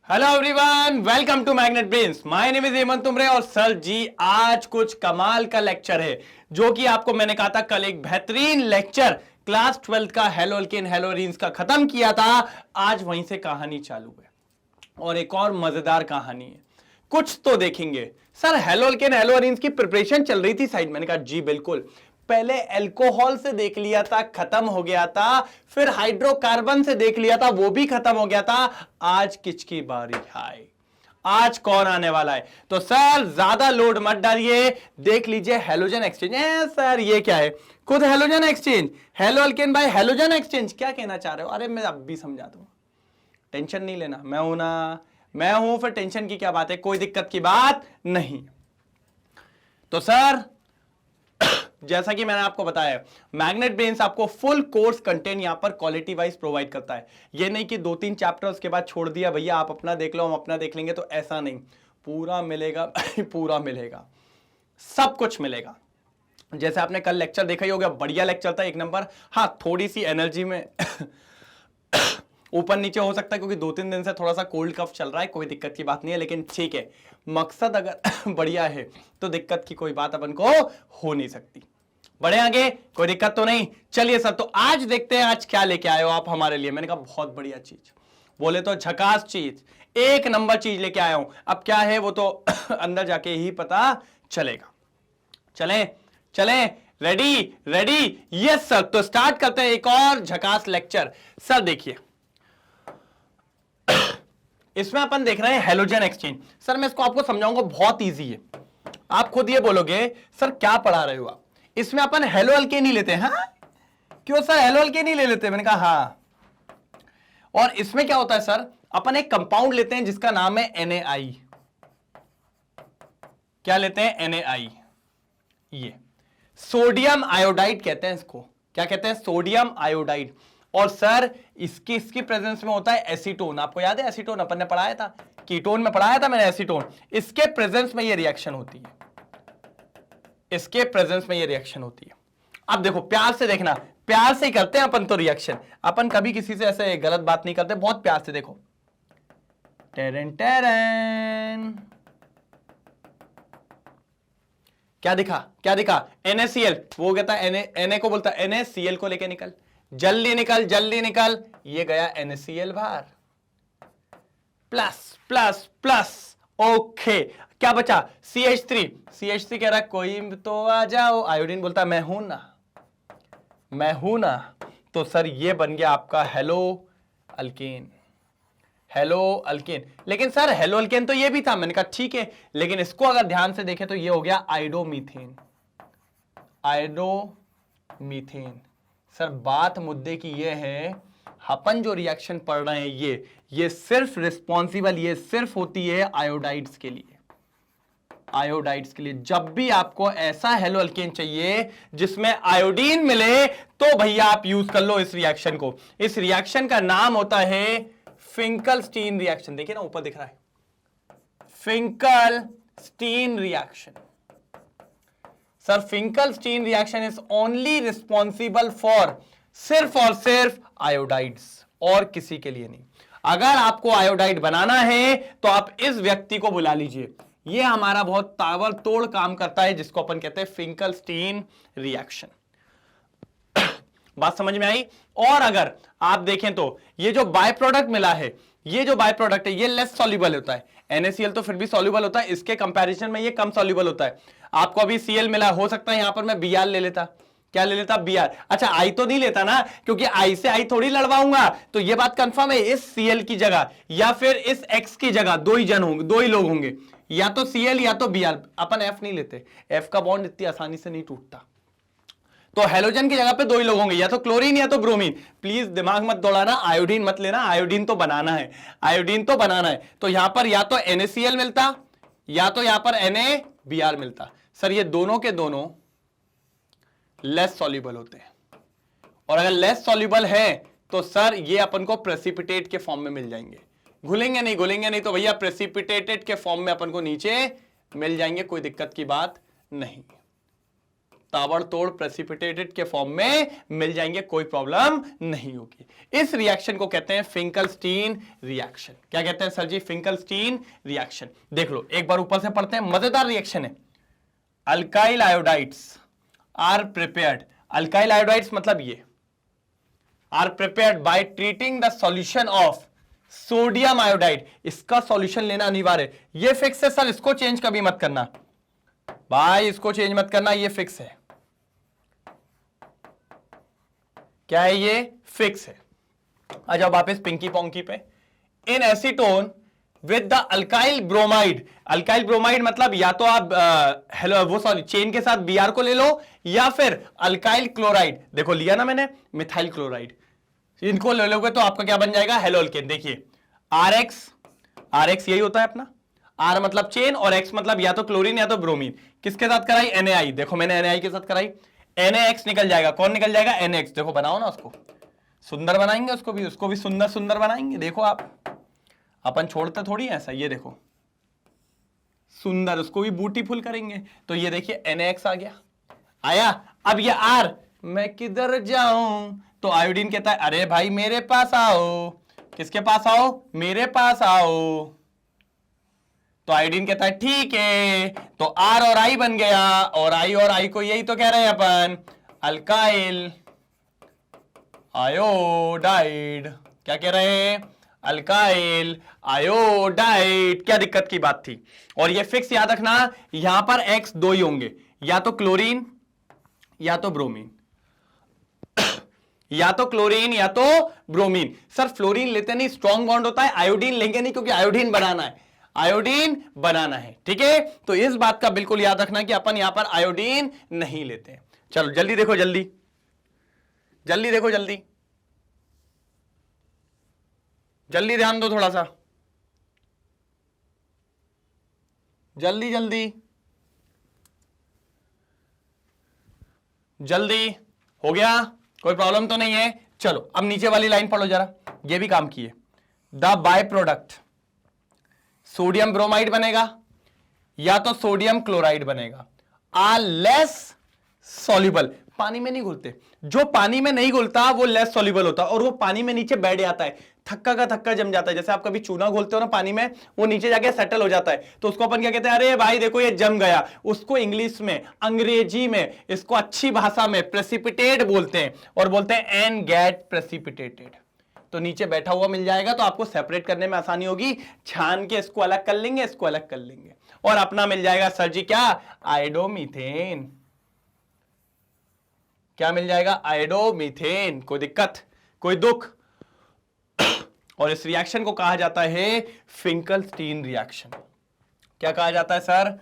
Hello everyone, welcome to magnet brains. My name is Hemant Tumre. और sir जी आज कुछ कमाल का लेक्चर है जो कि आपको मैंने कहा था कल एक बेहतरीन लेक्चर क्लास 12 का हेलो अल्केन हेलो एरीन्स का खत्म किया था। आज वहीं से कहानी चालू है और एक और मजेदार कहानी है। कुछ तो देखेंगे। Sir hello alkane hello arenes की प्रिपरेशन चल रही थी साइड। मैंने कहा जी बिल्कुल। पहले अल्कोहल से देख लिया था, खत्म हो गया था। फिर हाइड्रोकार्बन से देख लिया था, वो भी खत्म हो गया था। आज किसकी बारी है? आज कौन आने वाला है? तो सर ज्यादा लोड मत डालिए, देख लीजिए हेलोजन एक्सचेंज। सर ये क्या है? खुद halogen exchange, hello alkane bye halogen exchange. क्या कहना चाह रहे हो? अरे मैं अब भी समझा दूंगा, टेंशन नहीं लेना। मैं हूं ना, मैं हूं, फिर टेंशन की क्या बात है? कोई दिक्कत की बात नहीं। तो सर जैसा कि मैंने आपको बताया, मैग्नेट ब्रेन्स आपको फुल कोर्स कंटेंट यहां पर क्वालिटी वाइज प्रोवाइड करता है। ये नहीं कि 2-3 चैप्टर्स के बाद छोड़ दिया, भैया आप अपना देख लो हम अपना देख लेंगे, तो ऐसा नहीं। पूरा मिलेगा पूरा मिलेगा, सब कुछ मिलेगा। जैसे आपने कल लेक्चर देखा ही होगा, बढ़िया लेक्चर था, एक नंबर। हाँ, थोड़ी सी एनर्जी में ऊपर नीचे हो सकता है क्योंकि 2-3 दिन से थोड़ा सा कोल्ड कफ चल रहा है। कोई दिक्कत की बात नहीं है, लेकिन ठीक है, मकसद अगर बढ़िया है तो दिक्कत की कोई बात अपन को हो नहीं सकती। बढ़े आगे, कोई दिक्कत तो नहीं। चलिए सर, तो आज देखते हैं आज क्या लेके आए हो आप हमारे लिए। मैंने कहा बहुत बढ़िया चीज, बोले तो झकास चीज, एक नंबर चीज लेके आया हूं। अब क्या है वो तो अंदर जाके ही पता चलेगा। चलें चलें, रेडी रेडी, यस सर। तो स्टार्ट करते हैं एक और झकास लेक्चर। सर देखिए, इसमें अपन देख रहे हैं हेलोजन एक्सचेंज। सर मैं इसको आपको समझाऊंगा, बहुत इजी है। आप खुद ये बोलोगे सर क्या पढ़ा रहे हो आप? इसमें अपन हेलो अल्केन ही लेते हैं। हाँ क्यों सर हेलो अल्केन ही ले लेते हैं? मैंने कहा हाँ। और इसमें क्या होता है सर, अपन एक कंपाउंड लेते हैं जिसका नाम है NaI। क्या लेते हैं? NaI। ये सोडियम आयोडाइड कहते हैं इसको। क्या कहते हैं? Sodium iodide. और सर इसकी प्रेजेंस में होता है एसीटोन। आपको याद है एसीटोन? अपन ने पढ़ाया था, कीटोन में पढ़ाया था मैंने एसीटोन। इसके प्रेजेंस में ये रिएक्शन होती है, इसके प्रेजेंस में ये रिएक्शन होती है। अब देखो, प्यार से देखना, प्यार से ही करते हैं अपन तो रिएक्शन। अपन कभी किसी से ऐसे गलत बात नहीं करते, बहुत प्यार से देखो। टेरन टेरन, क्या दिखा? क्या दिखा? NaCl। वो कहता है Na को बोलता है NaCl को लेके निकल, जल्दी निकल जल्दी निकल। ये गया NaCl बाहर, प्लस प्लस प्लस। ओके, क्या बचा? CH3। CH3 कह रहा है कोई तो आ जाओ। आयोडीन बोलता है मैं हूं ना, मैं हूं ना। तो सर ये बन गया आपका हेलो अल्केन, हेलो अल्केन। लेकिन सर हेलो अल्केन तो ये भी था। मैंने कहा ठीक है, लेकिन इसको अगर ध्यान से देखें तो ये हो गया आइडोमीथेन, आइडोमीथेन। सर बात मुद्दे की ये है, अपन जो रिएक्शन पढ़ रहे हैं ये सिर्फ रिस्पॉन्सिबल, ये सिर्फ होती है आयोडाइड्स के लिए, आयोडाइड्स के लिए। जब भी आपको ऐसा हेलो अल्केन चाहिए जिसमें आयोडीन मिले तो भैया आप यूज कर लो इस रिएक्शन को। इस रिएक्शन का नाम होता है फिंकलस्टीन रिएक्शन। देखिए ना ऊपर दिख रहा है, Finkelstein reaction. Sir Finkelstein reaction is only responsible for, सिर्फ और सिर्फ आयोडाइड्स, और किसी के लिए नहीं। अगर आपको आयोडाइड बनाना है तो आप इस व्यक्ति को बुला लीजिए। ये हमारा बहुत ताबड़तोड़ काम करता है, जिसको अपन कहते हैं फिंकलस्टीन रिएक्शन। बात समझ में आई? और अगर आप देखें तो ये जो बाय प्रोडक्ट मिला है, ये जो बाय प्रोडक्ट है ये लेस सॉल्युबल होता है। NaCl तो फिर भी सॉल्युबल होता है, इसके कंपैरिजन में ये कम सॉल्युबल होता है। आपको अभी Cl मिला, हो सकता है यहां पर मैं Br ले लेता। क्या ले लेता? Br। अच्छा I तो नहीं लेता ना, क्योंकि I से I थोड़ी लड़वाऊंगा। तो ये बात कंफर्म है, इस Cl की जगह या फिर इस X की जगह दो ही जन होंगे, दो ही लोग होंगे, या तो Cl या तो Br। अपन F नहीं लेते, F का बॉन्ड इतनी आसानी से नहीं टूटता। तो हेलोजन की जगह पे दो ही लोग होंगे, या तो क्लोरीन या तो ब्रोमीन। प्लीज दिमाग मत दौड़ाना, आयोडीन मत लेना, आयोडीन तो बनाना है, आयोडीन तो बनाना है। तो यहां पर या तो NaCl मिलता या तो यहां पर NaBr मिलता। सर ये दोनों के दोनों लेस सॉल्युबल होते हैं, और अगर लेस सॉल्युबल है तो सर ये अपन को प्रेसिपिटेट के फॉर्म में मिल जाएंगे। घुलेंगे नहीं, घुलेंगे नहीं तो भैया प्रेसिपिटेटेड के फॉर्म में अपन को नीचे मिल जाएंगे, कोई दिक्कत की बात नहीं। ताबड़तोड़ प्रेसिपिटेटेड के फॉर्म में मिल जाएंगे, कोई प्रॉब्लम नहीं होगी। इस रिएक्शन को कहते हैं फिंकलस्टीन रिएक्शन। क्या कहते हैं सर जी? Finkelstein reaction. देख लो एक बार ऊपर से पढ़ते हैं, मजेदार रिएक्शन है। Alkyl iodides are prepared, alkyl iodides मतलब ये are prepared by treating the solution of sodium iodide. इसका सॉल्यूशन लेना अनिवार्य है, ये फिक्स है सर, इसको चेंज कभी मत करना भाई, इसको चेंज मत करना, ये फिक्स है। क्या है ये? फिक्स है। आ जाओ वापस पिंकी पोंकी पे। In acetone with the alkyl bromide, alkyl bromide मतलब या तो आप हेलो वो सॉरी चेन के साथ Br को ले लो, या फिर अल्काइल क्लोराइड, देखो लिया ना मैंने मिथाइल क्लोराइड, इनको ले लोगे तो आपका क्या बन जाएगा? Hello alkane. देखिए RX यही होता है अपना, R मतलब चेन और X मतलब या तो क्लोरीन या तो ब्रोमीन। किसके साथ कराई? Na, देखो मैंने Na के साथ कराई, NaX निकल जाएगा। कौन निकल जाएगा? NX। देखो बनाओ ना उसको, सुंदर बनाएंगे उसको भी सुंदर सुंदर बनाएंगे। देखो आप, अपन छोड़ते थोड़ी ऐसा, ये देखो सुंदर, उसको भी ब्यूटीफुल करेंगे। तो ये देखिए NaX आ गया, आया। अब ये R, मैं किधर जाऊं, तो आयोडीन कहता है अरे भाई मेरे पास आओ। किसके पास आओ? मेरे पास आओ। तो आयोडीन कहता है ठीक है, तो R और I बन गया, और I को यही तो कह रहे हैं अपन, अल्काइल आयोडाइड। क्या कह रहे हैं? Alkyl iodide. क्या दिक्कत की बात थी? और ये फिक्स याद रखना, यहां पर X दो ही होंगे, या तो क्लोरीन या तो ब्रोमीन, या तो क्लोरीन या तो ब्रोमीन। सर फ्लोरीन लेते नहीं, स्ट्रॉन्ग बॉन्ड होता है, आयोडीन लेंगे नहीं क्योंकि आयोडीन बनाना है, आयोडीन बनाना है। ठीक है, तो इस बात का बिल्कुल याद रखना कि अपन यहां पर आयोडीन नहीं लेते। चलो जल्दी देखो, जल्दी जल्दी देखो, जल्दी जल्दी ध्यान दो थोड़ा सा, जल्दी जल्दी जल्दी। हो गया? कोई प्रॉब्लम तो नहीं है? चलो अब नीचे वाली लाइन पढ़ो जरा, ये भी काम की है। The by product sodium bromide बनेगा या तो सोडियम क्लोराइड बनेगा, आर लेस सॉल्युबल, पानी में नहीं घुलते। जो पानी में नहीं घुलता वो लेस सॉल्युबल होता है, और वो पानी में नीचे बैठ जाता है, थक्का का थक्का जम जाता है। जैसे आप कभी चूना घोलते हो ना पानी में, वो नीचे जाके सेटल हो जाता है, तो उसको अपन क्या कहते हैं? अरे भाई देखो ये जम गया। उसको इंग्लिश में, अंग्रेजी में, इसको अच्छी भाषा में प्रेसिपिटेट बोलते हैं, और बोलते हैं एन गेट प्रेसिपिटेटेड। तो नीचे बैठा हुआ मिल जाएगा, तो आपको सेपरेट करने में आसानी होगी। छान के इसको अलग कर लेंगे, इसको अलग कर लेंगे, और अपना मिल जाएगा सर जी क्या? आयोडोमीथेन। क्या मिल जाएगा? आयोडोमीथेन। कोई दिक्कत, कोई दुख? और इस रिएक्शन को कहा जाता है फिंकलस्टीन रिएक्शन। क्या कहा जाता है सर?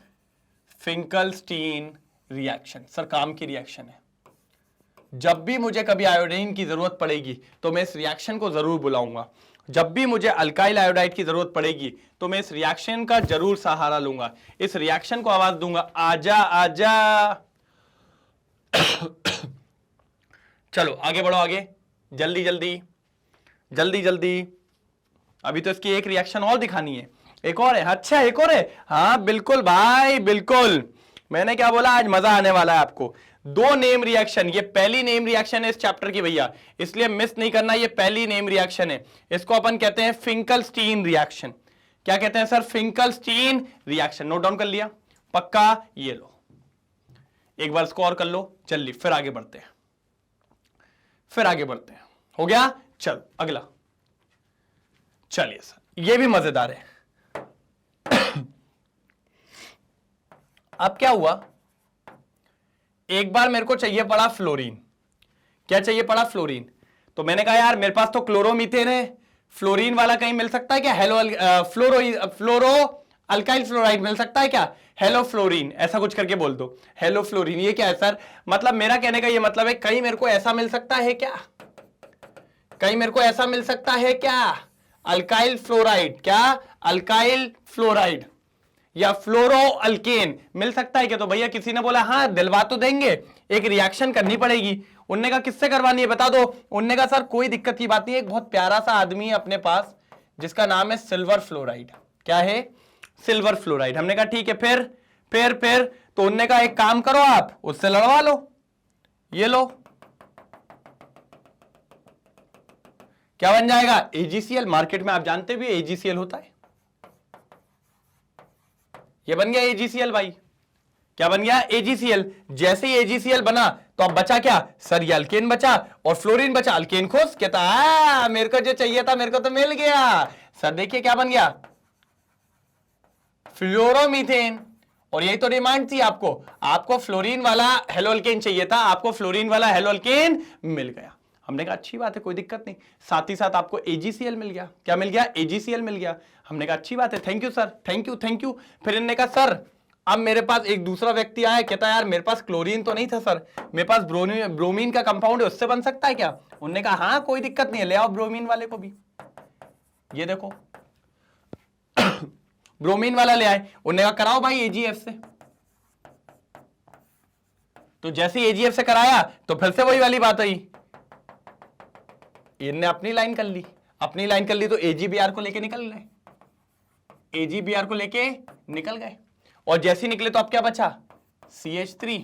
Finkelstein reaction. सर काम की रिएक्शन है। जब भी मुझे कभी आयोडीन की जरूरत पड़ेगी तो मैं इस रिएक्शन को जरूर बुलाऊंगा। जब भी मुझे अल्काइल आयोडाइड की जरूरत पड़ेगी तो मैं इस रिएक्शन का जरूर सहारा लूंगा, इस रिएक्शन को आवाज दूंगा, आजा आजा। चलो आगे बढ़ो, आगे जल्दी जल्दी जल्दी जल्दी। अभी तो इसकी एक रिएक्शन और दिखानी है, एक और है। अच्छा एक और है? हाँ बिल्कुल भाई बिल्कुल, मैंने क्या बोला, आज मजा आने वाला है आपको। दो नेम रिएक्शन, ये पहली नेम रिएक्शन है इस चैप्टर की भैया, इसलिए मिस नहीं करना, ये पहली नेम रिएक्शन है। इसको अपन कहते हैं फिंकलस्टीन रिएक्शन। क्या कहते हैं sir? Finkelstein reaction. Note down कर लिया? पक्का? ये लो एक बार इसको और कर लो जल्दी, फिर आगे बढ़ते हैं, फिर आगे बढ़ते हैं। हो गया? चल अगला। चलिए सर ये भी मजेदार है। अब क्या हुआ, एक बार मेरे को चाहिए पड़ा फ्लोरीन। क्या चाहिए पड़ा? फ्लोरीन। तो मैंने कहा यार मेरे पास तो क्लोरोमीथेन है, फ्लोरीन वाला कहीं मिल सकता है क्या? फ्लोरो अल्काइल फ्लोराइड मिल सकता है क्या? हेलो फ्लोरीन, ऐसा कुछ करके बोल दो, हेलो फ्लोरीन। ये क्या है सर? मतलब मेरा कहने का ये मतलब है, कहीं मेरे को ऐसा मिल सकता है क्या? कहीं मेरे को ऐसा मिल सकता है क्या? Alkyl fluoride. क्या? अल्काइल फ्लोराइड या फ्लोरो अल्केन मिल सकता है क्या? तो भैया किसी ने बोला हाँ दिलवा तो देंगे, एक रिएक्शन करनी पड़ेगी। उनने कहा किससे करवानी है बता दो। उनने कहा सर कोई दिक्कत की बात नहीं है, एक बहुत प्यारा सा आदमी है अपने पास जिसका नाम है सिल्वर फ्लोराइड। क्या है? Silver fluoride. हमने कहा ठीक है, फिर तो उनने कहा एक काम करो, आप उससे लड़वा लो, ये लो, क्या बन जाएगा? AgCl। मार्केट में आप जानते भी AgCl होता है, ये बन गया AgCl भाई। क्या बन गया? AgCl। जैसे ही AgCl बना तो अब बचा क्या सर? ये अल्केन बचा और फ्लोरीन बचा। अल्केन खुश, कहता मेरे को जो चाहिए था मेरे को तो मिल गया सर। देखिए क्या बन गया? फ्लोरोमीथेन। और यही तो डिमांड थी आपको फ्लोरीन वाला हेलोअल्केन चाहिए था, आपको फ्लोरीन वाला हेलोअल्केन मिल गया। हमने कहा अच्छी बात है, कोई दिक्कत नहीं। साथ ही साथ आपको AgCl मिल गया। क्या मिल गया? AgCl मिल गया। हमने कहा अच्छी बात है, thank you sir, thank you thank you. फिर इन्होंने कहा सर अब मेरे पास एक दूसरा व्यक्ति आया, कहता यार मेरे पास क्लोरीन तो नहीं था सर, मेरे पास ब्रोमीन का कंपाउंड है, उससे बन सकता है क्या? उन्होंने कहा हाँ कोई दिक्कत नहीं है, ले आओ ब्रोमीन वाले को भी। ये देखो ब्रोमीन वाला ले आए। उन्होंने कहा कराओ भाई AgF से। तो जैसे AgF से कराया तो फिर से वही वाली बात आई, इनने अपनी लाइन कर ली, अपनी लाइन कर ली तो AgBr को लेके निकल गए, AgBr को लेके निकल गए। और जैसे निकले तो अब क्या बचा? CH3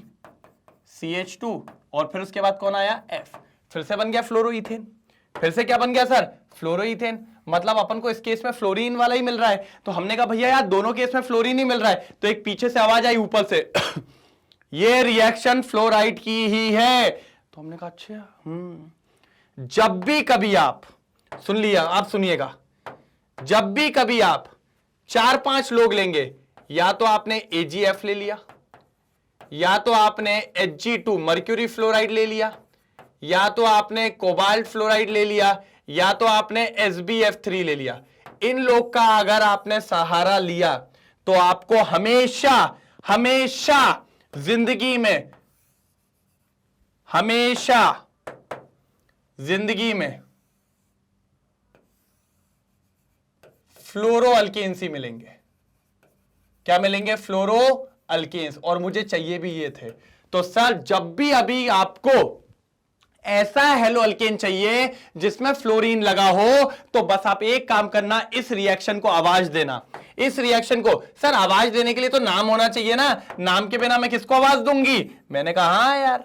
CH2 और फिर उसके बाद कौन आया? F। फिर से बन गया फ्लोरोइथेन। फिर से क्या बन गया सर? फ्लोरोइथेन। मतलब अपन को इस केस में फ्लोरीन वाला ही मिल रहा है। तो हमने कहा भैया यार दोनों केस में फ्लोरीन ही मिल रहा है। तो एक पीछे से आवाज आई ऊपर से ये रिएक्शन फ्लोराइड की ही है। तो हमने कहा अच्छा जब भी कभी आप सुन लिया, आप सुनिएगा, जब भी कभी आप 4-5 लोग लेंगे, या तो आपने AgF ले लिया, या तो आपने Hg2 मर्क्यूरी फ्लोराइड ले लिया, या तो आपने कोबाल्ट फ्लोराइड ले लिया, या तो आपने SbF3 ले लिया। इन लोग का अगर आपने सहारा लिया तो आपको हमेशा हमेशा जिंदगी में, हमेशा जिंदगी में फ्लोरो अल्केन्स ही मिलेंगे। क्या मिलेंगे? फ्लोरो अल्केन्स। और मुझे चाहिए भी ये थे। तो सर जब भी अभी आपको ऐसा हेलो अल्केन चाहिए जिसमें फ्लोरीन लगा हो तो बस आप एक काम करना, इस रिएक्शन को आवाज देना। इस रिएक्शन को सर आवाज देने के लिए तो नाम होना चाहिए ना, नाम के बिना मैं किसको आवाज दूंगी? मैंने कहा हाँ यार,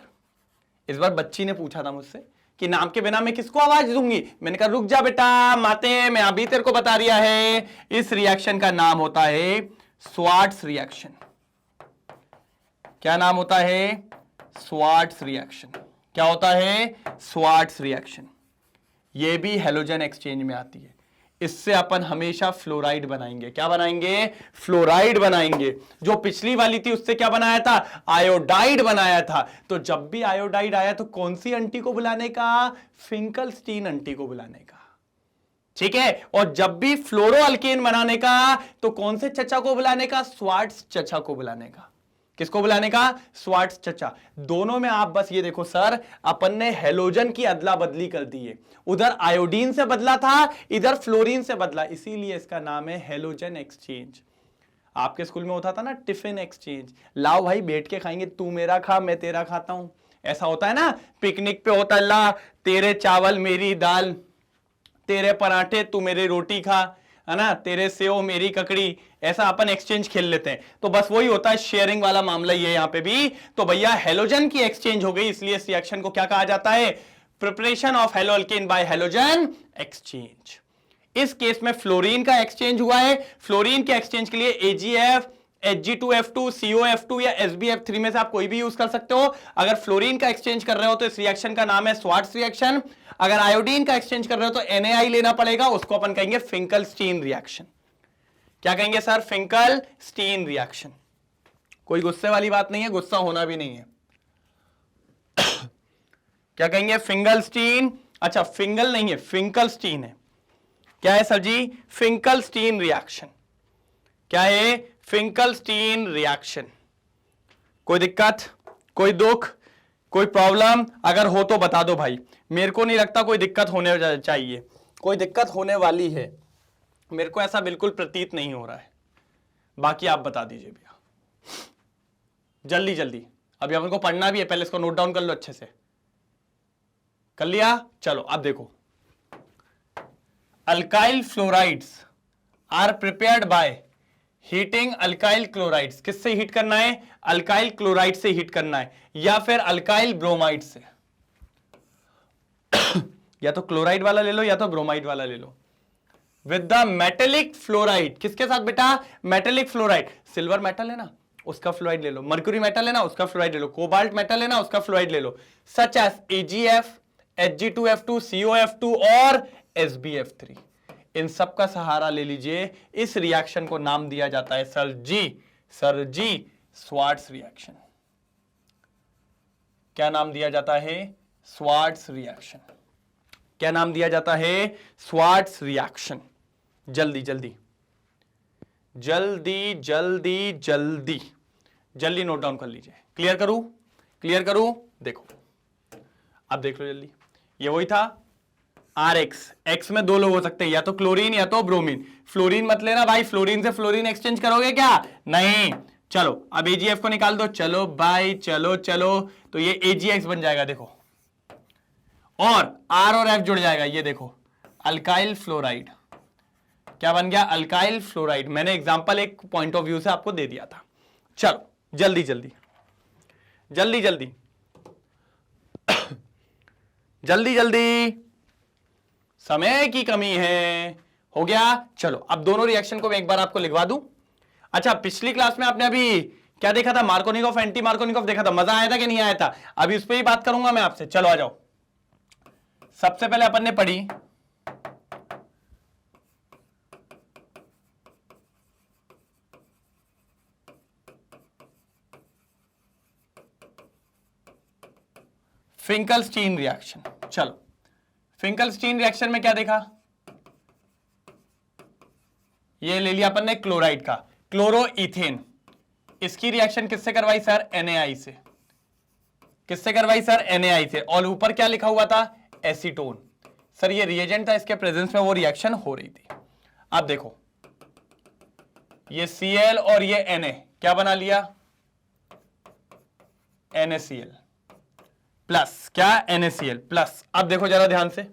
इस बार बच्ची ने पूछा था मुझसे कि नाम के बिना मैं किसको आवाज दूंगी। मैंने कहा रुक जा बेटा माते, मैं अभी तेरे को बता दिया है। इस रिएक्शन का नाम होता है स्वार्ट्स रिएक्शन। क्या नाम होता है? Swarts reaction. क्या होता है? Swarts reaction. यह भी हेलोजन एक्सचेंज में आती है। इससे अपन हमेशा फ्लोराइड बनाएंगे। क्या बनाएंगे? फ्लोराइड बनाएंगे। जो पिछली वाली थी उससे क्या बनाया था? आयोडाइड बनाया था। तो जब भी आयोडाइड आया तो कौन सी आंटी को बुलाने का? फिंकलस्टीन आंटी को बुलाने का। ठीक है। और जब भी फ्लोरो अल्केन बनाने का तो कौन से चचा को बुलाने का? स्वार्ट्स चचा को बुलाने का। किसको बुलाने का? स्वार्ट्स चचा। दोनों में आप बस ये देखो सर, अपन ने हेलोजन की अदला बदली कर दी है। उधर आयोडीन से बदला था, इधर फ्लोरीन से बदला, इसीलिए इसका नाम है हेलोजन एक्सचेंज। आपके स्कूल में होता था ना टिफिन एक्सचेंज, लाओ भाई बैठ के खाएंगे, तू मेरा खा मैं तेरा खाता हूं। ऐसा होता है ना, पिकनिक पे होता है, ला तेरे चावल मेरी दाल, तेरे पराठे तू मेरी रोटी खा, है ना, तेरे सेव मेरी ककड़ी। ऐसा अपन एक्सचेंज खेल लेते हैं। तो बस वही होता है, शेयरिंग वाला मामला ये यहां पे भी। तो भैया हेलोजन की एक्सचेंज हो गई, इसलिए इस रिएक्शन को क्या कहा जाता है? Preparation of haloalkane by halogen exchange. इस केस में फ्लोरीन का एक्सचेंज हुआ है। फ्लोरीन के एक्सचेंज के लिए AgF, Hg2F2, COF2 या SbF3 में से आप कोई भी यूज कर सकते हो। अगर फ्लोरीन का एक्सचेंज कर रहे हो तो इस रिएक्शन का नाम है स्वार्ट्स रिएक्शन। अगर आयोडीन का एक्सचेंज कर रहे हो तो NaI लेना पड़ेगा, उसको अपन कहेंगे फिंकलस्टीन रिएक्शन। क्या कहेंगे सर? Finkelstein reaction. कोई गुस्से वाली बात नहीं है, गुस्सा होना भी नहीं है। क्या कहेंगे? फिंगलस्टीन। अच्छा फिंगल नहीं है, फिंकलस्टीन है। क्या है सर जी? Finkelstein reaction. क्या है? Finkelstein reaction. कोई दिक्कत, कोई दुख, कोई प्रॉब्लम अगर हो तो बता दो भाई। मेरे को नहीं लगता कोई दिक्कत होने चाहिए, कोई दिक्कत होने वाली है, मेरे को ऐसा बिल्कुल प्रतीत नहीं हो रहा है। बाकी आप बता दीजिए भैया जल्दी जल्दी। अभी अपन को पढ़ना भी है, पहले इसको नोट डाउन कर लो अच्छे से। कर लिया? चलो अब देखो, alkyl fluorides are prepared by heating alkyl chlorides, किससे हीट करना है? अल्काइल क्लोराइड से हीट करना है, या फिर अल्काइल ब्रोमाइड से। या तो क्लोराइड वाला ले लो या तो ब्रोमाइड वाला ले लो। विद द मेटेलिक फ्लोराइड, किसके साथ बेटा? Metallic fluoride. सिल्वर मेटल है ना, उसका फ्लोराइड ले लो। मर्क्यूरी मेटल है ना, उसका फ्लोराइड ले लो। कोबाल्ट मेटल है ना, उसका फ्लोराइड ले लो। Such as AgF, Hg2F2, COF2 और SbF3। इन सब का सहारा ले लीजिए। इस रिएक्शन को नाम दिया जाता है सर जी स्वार्ट्स रिएक्शन। क्या नाम दिया जाता है? Swarts reaction. क्या नाम दिया जाता है? Swarts reaction. जल्दी जल्दी जल्दी जल्दी जल्दी जल्दी नोट डाउन कर लीजिए। क्लियर करूं? क्लियर करूं? देखो, अब देख लो जल्दी। ये वही था RX। X में दो लोग हो सकते हैं, या तो क्लोरीन या तो ब्रोमीन। फ्लोरीन मत लेना भाई, फ्लोरीन से फ्लोरीन एक्सचेंज करोगे क्या? नहीं। चलो अब AgF को निकाल दो। चलो भाई, चलो चलो, तो ये AgX बन जाएगा, देखो। और R और F जुड़ जाएगा, ये देखो, अल्काइल फ्लोराइड। क्या बन गया? Alkyl fluoride. मैंने एग्जांपल एक पॉइंट ऑफ व्यू से आपको दे दिया था। चलो जल्दी जल्दी जल्दी जल्दी जल्दी जल्दी, समय की कमी है। हो गया? चलो अब दोनों रिएक्शन को मैं एक बार आपको लिखवा दूं। अच्छा, पिछली क्लास में आपने अभी क्या देखा था? मार्कोनिकॉफ, एंटी मार्कोनिकॉफ देखा था। मजा आया था कि नहीं आया था? अभी उस पर ही बात करूंगा मैं आपसे। चलो आ जाओ। सबसे पहले अपन ने पढ़ी फिंकलस्टीन रिएक्शन। चलो, फिंकलस्टीन रिएक्शन में क्या देखा? ये ले लिया अपन ने क्लोराइड का, क्लोरोइथेन। इसकी रिएक्शन किससे करवाई सर? NaI से। किससे करवाई सर? NaI से। और ऊपर क्या लिखा हुआ था? एसीटोन। सर ये रिएजेंट था, इसके प्रेजेंस में वो रिएक्शन हो रही थी। अब देखो, ये Cl और ये Na क्या बना लिया? NaCl plus. क्या? NaCl plus. अब देखो जरा ध्यान से,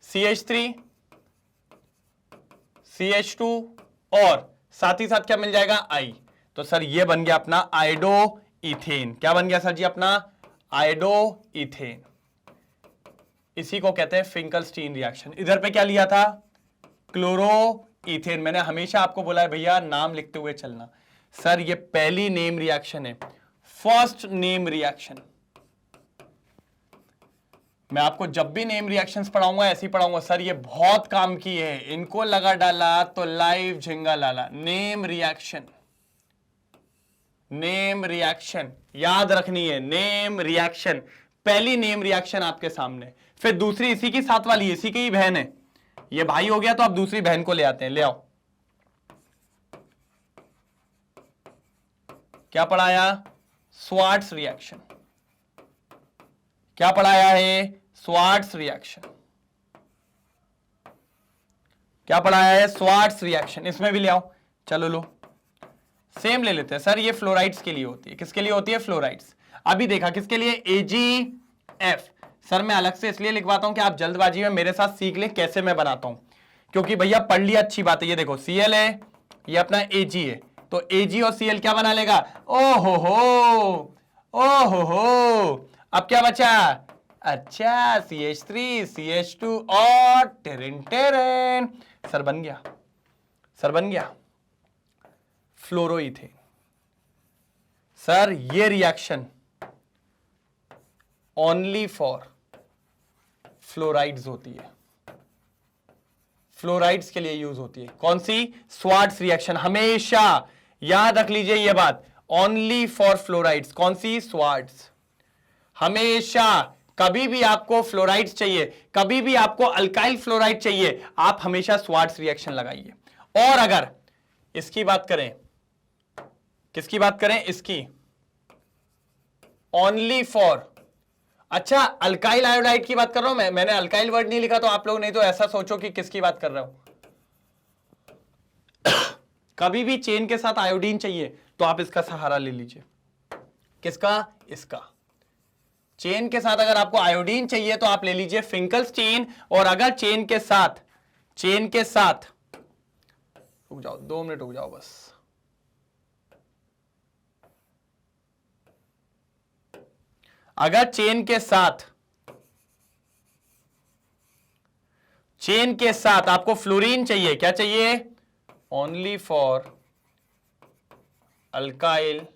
CH3 CH2 और साथ ही साथ क्या मिल जाएगा? I। तो सर ये बन गया अपना आयोडो इथेन। क्या बन गया सर जी? अपना आयोडो इथेन। इसी को कहते हैं फिंकलस्टीन रिएक्शन। इधर पे क्या लिया था? क्लोरोइथेन। मैंने हमेशा आपको बोला है भैया नाम लिखते हुए चलना। सर ये पहली नेम रिएक्शन है, फर्स्ट नेम रिएक्शन। मैं आपको जब भी नेम रिएक्शंस पढ़ाऊंगा ऐसे ही पढ़ाऊंगा। सर ये बहुत काम की है, इनको लगा डाला तो लाइव झिंगा लाला। नेम रिएक्शन, नेम रिएक्शन याद रखनी है। नेम रिएक्शन, पहली नेम रिएक्शन आपके सामने। फिर दूसरी इसी की साथ वाली, इसी की ही बहन है। ये भाई हो गया तो अब दूसरी बहन को ले आते हैं। ले आओ। क्या पढ़ाया? Swarts reaction. क्या पढ़ाया है? Swarts reaction. क्या पढ़ाया है? Swarts reaction. इसमें भी ले आओ। चलो लो, सेम ले लेते हैं। सर ये फ्लोराइड्स के लिए होती है। किसके लिए होती है? फ्लोराइड्स। अभी देखा किसके लिए? AgF। सर मैं अलग से इसलिए लिखवाता हूं कि आप जल्दबाजी में मेरे साथ सीख लें कैसे मैं बनाता हूं, क्योंकि भैया पढ़ लिया अच्छी बात है। ये देखो Cl है, ये अपना Ag है, तो Ag और Cl क्या बना लेगा? ओ हो, अब क्या बचा? अच्छा, CH3 CH2 और टेरेन टेरेन। सर बन गया, सर बन गया फ्लोरोइथेन। सर ये रिएक्शन ओनली फॉर फ्लोराइड्स होती है, फ्लोराइड्स के लिए यूज होती है। कौन सी? Swarts reaction. हमेशा याद रख लीजिए ये बात, ओनली फॉर फ्लोराइड्स। कौन सी? स्वार्ट्स। हमेशा कभी भी आपको फ्लोराइड्स चाहिए, कभी भी आपको अल्काइल फ्लोराइड चाहिए, आप हमेशा स्वार्ट्स रिएक्शन लगाइए। और अगर इसकी बात करें, किसकी बात करें? इसकी ओनली फॉर, अच्छा अल्काइल आयोडाइड की बात कर रहा हूं मैं, मैंने अल्काइल वर्ड नहीं लिखा तो आप लोग नहीं तो ऐसा सोचो कि किसकी बात कर रहा हूं। कभी भी चेन के साथ आयोडीन चाहिए तो आप इसका सहारा ले लीजिए। किसका? इसका। चेन के साथ अगर आपको आयोडीन चाहिए तो आप ले लीजिए फिंकलस्टीन। और अगर चेन के साथ रुक जाओ, 2 मिनट रुक जाओ बस। अगर चेन के साथ आपको फ्लोरीन चाहिए, क्या चाहिए? Only for alkyl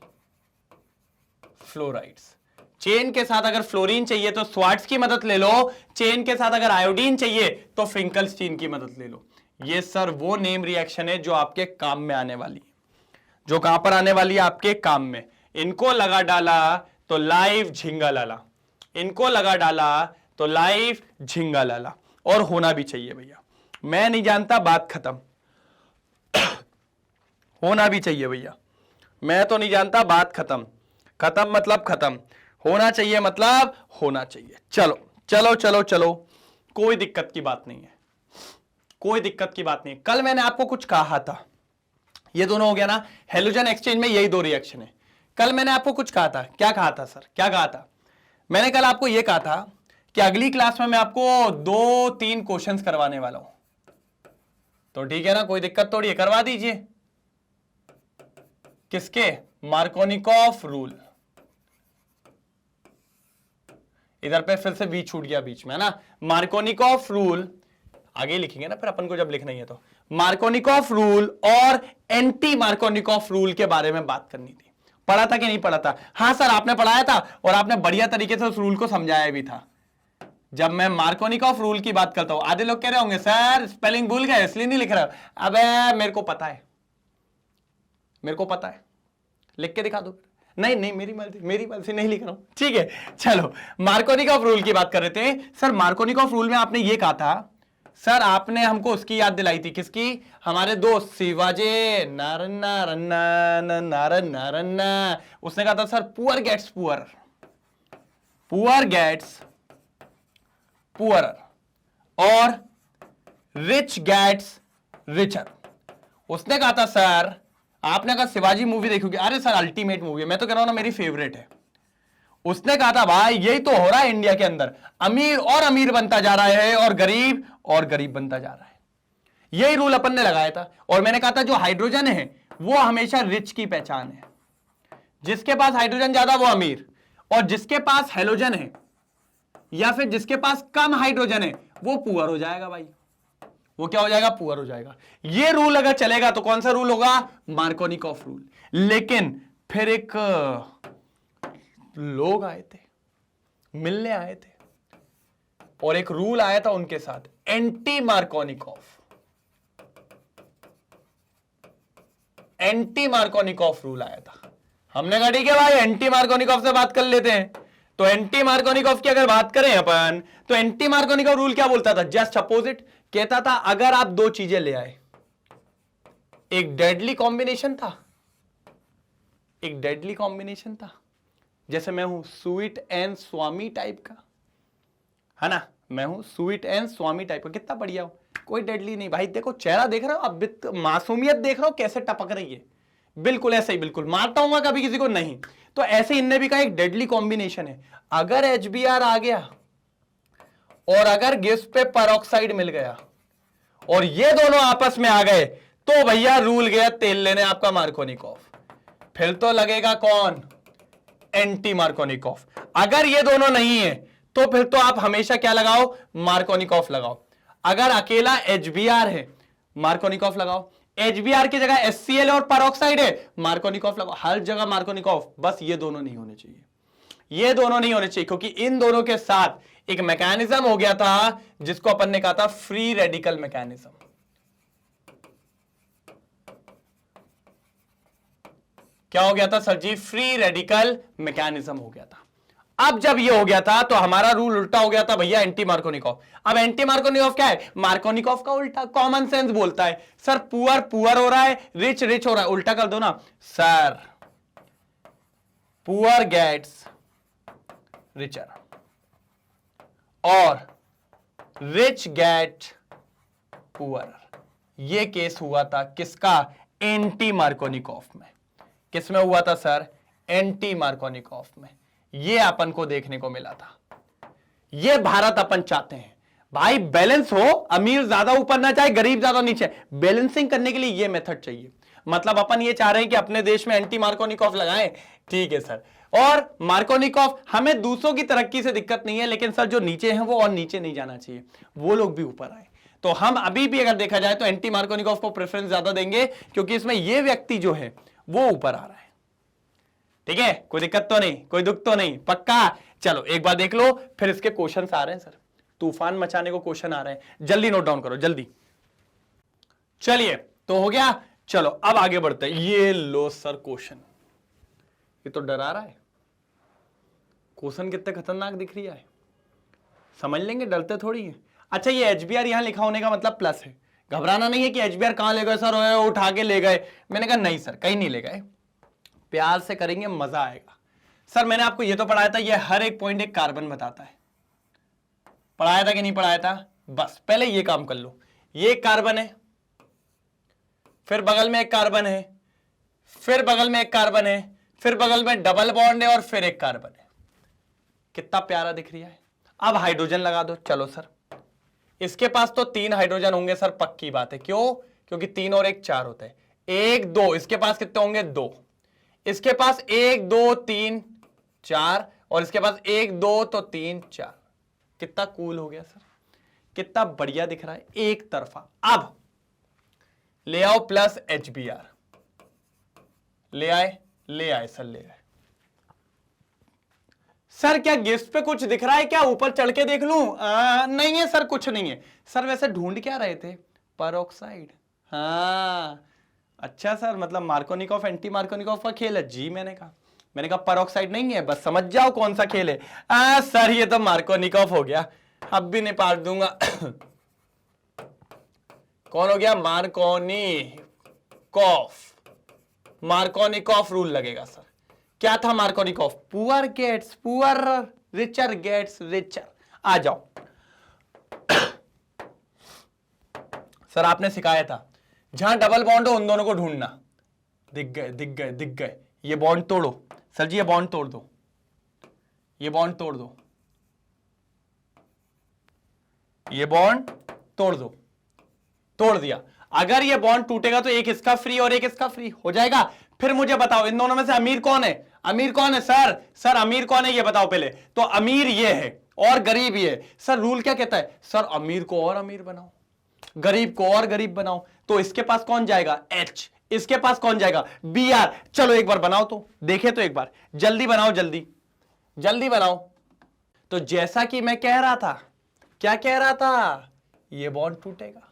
fluorides. Chain के साथ अगर फ्लोरीन चाहिए तो स्वार्ट्ज की मदद ले लो, चेन के साथ अगर आयोडीन चाहिए तो फिंकलस्टीन की मदद ले लो। ये सर वो नेम रिएक्शन है जो आपके काम में आने वाली है, जो कहां पर आने वाली है? आपके काम में। इनको लगा डाला तो लाइव झिंगा लाला, इनको लगा डाला तो लाइव झिंगा लाला, और होना भी चाहिए भैया। मैं नहीं जानता, बात खत्म। होना भी चाहिए भैया, मैं तो नहीं जानता, बात खत्म। खत्म मतलब खत्म, होना चाहिए मतलब होना चाहिए। चलो चलो चलो चलो, कोई दिक्कत की बात नहीं है, कोई दिक्कत की बात नहीं। कल मैंने आपको कुछ कहा था, ये दोनों हो गया ना, हेलोजन एक्सचेंज में यही 2 रिएक्शन है। कल मैंने आपको कुछ कहा था, क्या कहा था सर, क्या कहा था? मैंने कल आपको यह कहा था कि अगली क्लास में मैं आपको 2-3 क्वेश्चंस करवाने वाला हूं, तो ठीक है ना, कोई दिक्कत थोड़ी है, करवा दीजिए। किसके? Markovnikov rule. इधर पे फिर से बी छूट गया बीच में, है ना। मार्कोनिकॉफ रूल आगे लिखेंगे ना फिर अपन को, जब लिखना ही है तो। मार्कोनिकॉफ रूल और एंटी मार्कोनिकॉफ रूल के बारे में बात करनी थी। पढ़ा था कि नहीं पढ़ा था? हाँ सर, आपने पढ़ाया था और आपने बढ़िया तरीके से उस रूल को समझाया भी था। जब मैं मार्कोनिकॉफ रूल की बात करता हूं, आधे लोग कह रहे होंगे सर स्पेलिंग भूल गए इसलिए नहीं लिख रहा। अबे मेरे को पता है, मेरे को पता है, लिख के दिखा दो। नहीं नहीं, मेरी मर्जी नहीं लिख रहा हूं, ठीक है। चलो, मार्कोनिकॉफ रूल की बात कर रहे थे सर। मार्कोनिकॉफ रूल में आपने ये कहा था सर, आपने हमको उसकी याद दिलाई थी, किसकी? हमारे दोस्त शिवाजी नारन्ना रन्ना नारन्ना रन्ना। उसने कहा था sir poor gets poor, poor gets poor और रिच गेट्स रिचर। उसने कहा था सर, आपने कहा शिवाजी मूवी देखोगे? अरे सर अल्टीमेट मूवी है, मैं तो कह रहा हूं ना मेरी फेवरेट है। उसने कहा था भाई यही तो हो रहा है इंडिया के अंदर, अमीर और अमीर बनता जा रहा है और गरीब और गरीब बनता जा रहा है। यही रूल अपन ने लगाया था। और मैंने कहा था जो हाइड्रोजन है वो हमेशा रिच की पहचान है, जिसके पास हाइड्रोजन ज्यादा वो अमीर, और जिसके पास हेलोजन है या फिर जिसके पास कम हाइड्रोजन है वो पुअर हो जाएगा भाई। वो क्या हो जाएगा? पुअर हो जाएगा। ये रूल अगर चलेगा तो कौन सा रूल होगा? Markovnikov rule. लेकिन फिर एक लोग आए थे, मिलने आए थे, और एक रूल आया था उनके साथ, anti Markovnikov. Anti Markovnikov rule आया था। हमने कहा ठीक है भाई, एंटी मार्कोनिकॉफ से बात कर लेते हैं। तो एंटी मार्कोनिकॉफ की अगर बात करें अपन, तो एंटी मार्कोनिकॉफ रूल क्या बोलता था? Just opposite. कहता था अगर आप 2 चीजें ले आए, एक डेडली कॉम्बिनेशन था, एक डेडली कॉम्बिनेशन था, जैसे मैं हूं स्वीट एंड स्वामी टाइप का, है ना, मैं हूं स्वीट एंड स्वामी टाइप का, कितना बढ़िया हूं, कोई डेडली नहीं भाई। देखो चेहरा देख रहे हो अब, मासूमियत देख रहे हो कैसे टपक रही है, बिल्कुल ऐसे ही, बिल्कुल मारता हूं कभी किसी को नहीं। तो ऐसे इनने भी कहा एक डेडली कॉम्बिनेशन है। अगर HBr आ गया और अगर गैस पे पेरोक्साइड मिल गया और ये दोनों आपस में आ गए, तो भैया रूल गया तेल लेने आपका मार्कोनिकॉफ। फिर तो लगेगा कौन? Anti Markovnikov. अगर ये दोनों नहीं है तो फिर तो आप हमेशा क्या लगाओ? मार्कोनिकॉफ लगाओ। अगर अकेला HBr है, मार्कोनिकॉफ लगाओ। HBr की जगह HCl और पेरोक्साइड है, मार्कोनिकॉफ लगाओ। हर जगह मार्कोनिकॉफ। बस ये दोनों नहीं होने चाहिए, ये दोनों नहीं होने चाहिए, क्योंकि इन दोनों के साथ एक मैकेनिज्म हो गया था जिसको अपन ने कहा था फ्री रेडिकल मैकेनिज्म। क्या हो गया था सर जी? फ्री रेडिकल मैकेनिज्म हो गया था। अब जब ये हो गया था तो हमारा रूल उल्टा हो गया था भैया, एंटी मार्कोनिकॉफ। अब एंटी मार्कोनिकॉफ क्या है? मार्कोनिकॉफ का उल्टा। कॉमन सेंस बोलता है सर पुअर पुअर हो रहा है, रिच रिच हो रहा है, उल्टा कर दो ना सर, पुअर गेट्स रिचर और रिच गेट पुअर। ये केस हुआ था किसका? एंटी मार्कोनिकॉफ में। किस में हुआ था सर? एंटी मार्कोनिकॉफ में। ये अपन को देखने को मिला था। ये भारत अपन चाहते हैं। भाई बैलेंस हो, अमीर ज्यादा ऊपर ना जाए, गरीब ज्यादा नीचे, बैलेंसिंग करने के लिए ये मेथड चाहिए। मतलब अपन ये चाह रहे हैं कि अपने देश में एंटी मार्कोनिकॉफ लगाएं, ठीक है सर। और मार्कोनिकॉफ, हमें दूसरों की तरक्की से दिक्कत नहीं है, लेकिन सर जो नीचे हैं वो और नीचे नहीं जाना चाहिए, वो लोग भी ऊपर आए। तो हम अभी भी अगर देखा जाए तो एंटी मार्कोनिकॉफ को प्रेफरेंस ज्यादा देंगे, क्योंकि इसमें ये व्यक्ति जो है वो ऊपर आ रहा है। ठीक है, कोई दिक्कत तो नहीं, कोई दुख तो नहीं, पक्का। चलो एक बार देख लो, फिर इसके क्वेश्चन आ रहे हैं सर, तूफान मचाने को क्वेश्चन आ रहे हैं, जल्दी नोट डाउन करो जल्दी। चलिए तो हो गया, चलो अब आगे बढ़ते हैं। ये लो सर क्वेश्चन, ये तो डरा रहा है, क्वेश्चन कितने खतरनाक दिख रही है, समझ लेंगे, डरते थोड़ी है। अच्छा, ये एचबीआर यहां लिखा होने का मतलब प्लस है, घबराना नहीं है कि एचबीआर कहां ले गए सर, उठा के ले गए। मैंने कहा नहीं सर, कहीं नहीं ले गए, प्यार से करेंगे, मजा आएगा। सर मैंने आपको ये तो पढ़ाया था, ये हर एक पॉइंट एक कार्बन बताता है, पढ़ाया था कि नहीं पढ़ाया था? बस पहले ये काम कर लो, ये एक कार्बन है, फिर बगल में एक कार्बन है, फिर बगल में एक कार्बन है, फिर बगल में डबल बॉन्ड है, और फिर एक कार्बन है। कितना प्यारा दिख रहा है। अब हाइड्रोजन लगा दो। चलो सर, इसके पास तो 3 हाइड्रोजन होंगे सर, पक्की बात है। क्यों? क्योंकि 3 और 1 4 होते हैं, 1 2, इसके पास कितने होंगे? 2। इसके पास 1 2 3 4, और इसके पास 1 2 तो 3 4। कितना कूल हो गया सर, कितना बढ़िया दिख रहा है, एक तरफा। अब ले आओ प्लस HBr, ले आए सर, ले आए। सर क्या गिफ्ट पे कुछ दिख रहा है क्या? ऊपर चढ़ के देख लूं? नहीं है सर, कुछ नहीं है सर। वैसे ढूंढ क्या रहे थे? परऑक्साइड। हाँ अच्छा सर, मतलब मार्कोनिकॉफ एंटी मार्कोनिकॉफ का खेल है जी। मैंने कहा परऑक्साइड नहीं है, बस समझ जाओ कौन सा खेल है। सर ये तो मार्कोनिकॉफ हो गया, अब भी नहीं पाट दूंगा। कौन हो गया? मार्कोनिकॉफ रूल लगेगा सर। क्या था Markovnikov? Poor gets poor, richer gets richer. आ जाओ सर, आपने सिखाया था जहां डबल बॉन्ड हो उन दोनों को ढूंढना। दिख गए। ये बॉन्ड तोड़ो सर जी, ये बॉन्ड तोड़ दो, ये बॉन्ड तोड़ दो, ये बॉन्ड तोड़ दो। तोड़ दिया। अगर ये बॉन्ड टूटेगा तो एक इसका फ्री और एक इसका फ्री हो जाएगा। फिर मुझे बताओ इन दोनों में से अमीर कौन है? अमीर कौन है सर अमीर कौन है ये बताओ पहले। तो अमीर ये है और गरीब ये है। सर रूल क्या कहता है? सर अमीर को और अमीर बनाओ, गरीब को और गरीब बनाओ। तो इसके पास कौन जाएगा? H। इसके पास कौन जाएगा? Br। चलो एक बार बनाओ तो देखे, तो एक बार जल्दी बनाओ, जल्दी बनाओ। तो जैसा कि मैं कह रहा था, क्या कह रहा था? ये बॉन्ड टूटेगा।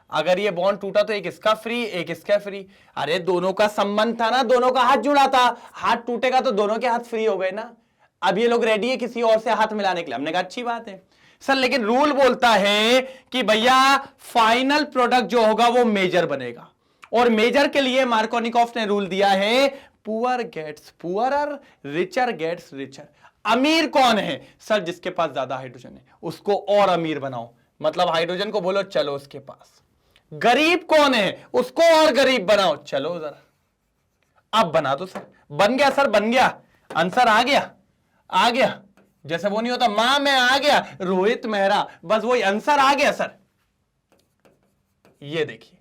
अगर ये बॉन्ड टूटा तो एक इसका फ्री एक इसका फ्री। अरे दोनों का संबंध था ना, दोनों का हाथ जुड़ा था। हाथ टूटेगा तो दोनों के हाथ फ्री हो गए ना। अब ये लोग रेडी है किसी और से हाथ मिलाने के लिए। हमने कहा अच्छी बात है सर, लेकिन रूल बोलता है कि भैया फाइनल प्रोडक्ट जो होगा वो मेजर बनेगा, और मेजर के लिए मार्कोनिकॉफ ने रूल दिया है poor gets poorer, richer gets richer. अमीर कौन है? सर जिसके पास ज्यादा हाइड्रोजन है उसको और अमीर बनाओ, मतलब हाइड्रोजन को बोलो चलो उसके पास। गरीब कौन है? उसको और गरीब बनाओ, चलो जरा। अब बना दो सर। बन गया सर, बन गया, आंसर आ गया। जैसे वो नहीं होता मां मैं आ गया, रोहित मेहरा, बस वही आंसर आ गया सर। ये देखिए,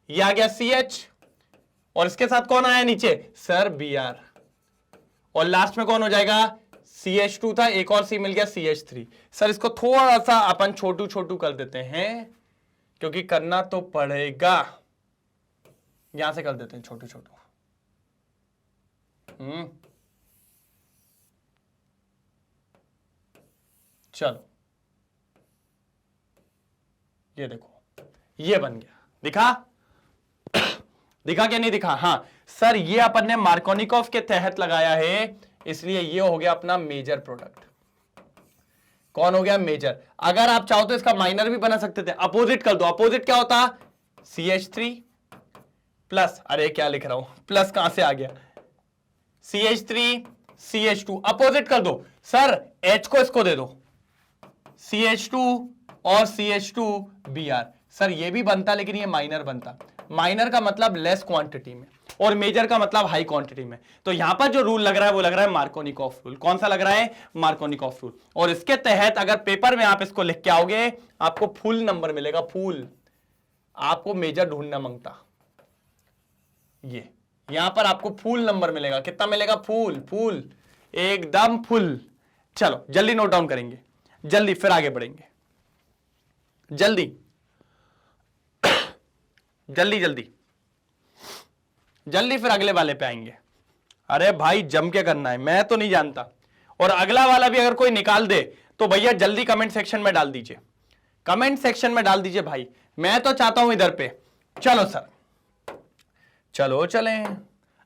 ये आ गया CH, और इसके साथ कौन आया नीचे? सर Br, और लास्ट में कौन हो जाएगा? CH2 था, एक और C मिल गया CH3। सर इसको थोड़ा सा अपन छोटू कर देते हैं, क्योंकि करना तो पड़ेगा। यहां से कर देते हैं छोटू। चलो ये देखो, ये बन गया। दिखा क्या नहीं दिखा? हाँ सर, ये अपन ने मार्कोनिकॉफ के तहत लगाया है, इसलिए ये हो गया अपना मेजर प्रोडक्ट। कौन हो गया? मेजर। अगर आप चाहो तो इसका माइनर भी बना सकते थे। अपोजिट कर दो। अपोजिट क्या होता? CH3 प्लस, अरे क्या लिख रहा हूं, प्लस कहां से आ गया? CH3 CH2 अपोजिट कर दो। सर H को इसको दे दो, CH2 और CH2 Br। सर ये भी बनता, लेकिन ये माइनर बनता। माइनर का मतलब लेस क्वांटिटी में, और मेजर का मतलब हाई क्वांटिटी में। तो यहां पर जो रूल लग रहा है वो लग रहा है मार्कोनिकॉफ रूल। कौन सा लग रहा है? Markovnikov rule. और इसके तहत अगर पेपर में आप इसको लिख के आओगे आपको फुल नंबर मिलेगा, फुल। आपको मेजर ढूंढना मांगता, ये यहां पर आपको फुल नंबर मिलेगा। कितना मिलेगा? फुल, फुल, एकदम फुल। चलो जल्दी नोट डाउन करेंगे, जल्दी फिर आगे बढ़ेंगे, जल्दी जल्दी जल्दी जल्दी, फिर अगले वाले पे आएंगे। अरे भाई जम के करना है, मैं तो नहीं जानता। और अगला वाला भी अगर कोई निकाल दे तो भैया जल्दी कमेंट सेक्शन में डाल दीजिए, कमेंट सेक्शन में डाल दीजिए भाई, मैं तो चाहता हूं इधर पे। चलो सर, चलो चलें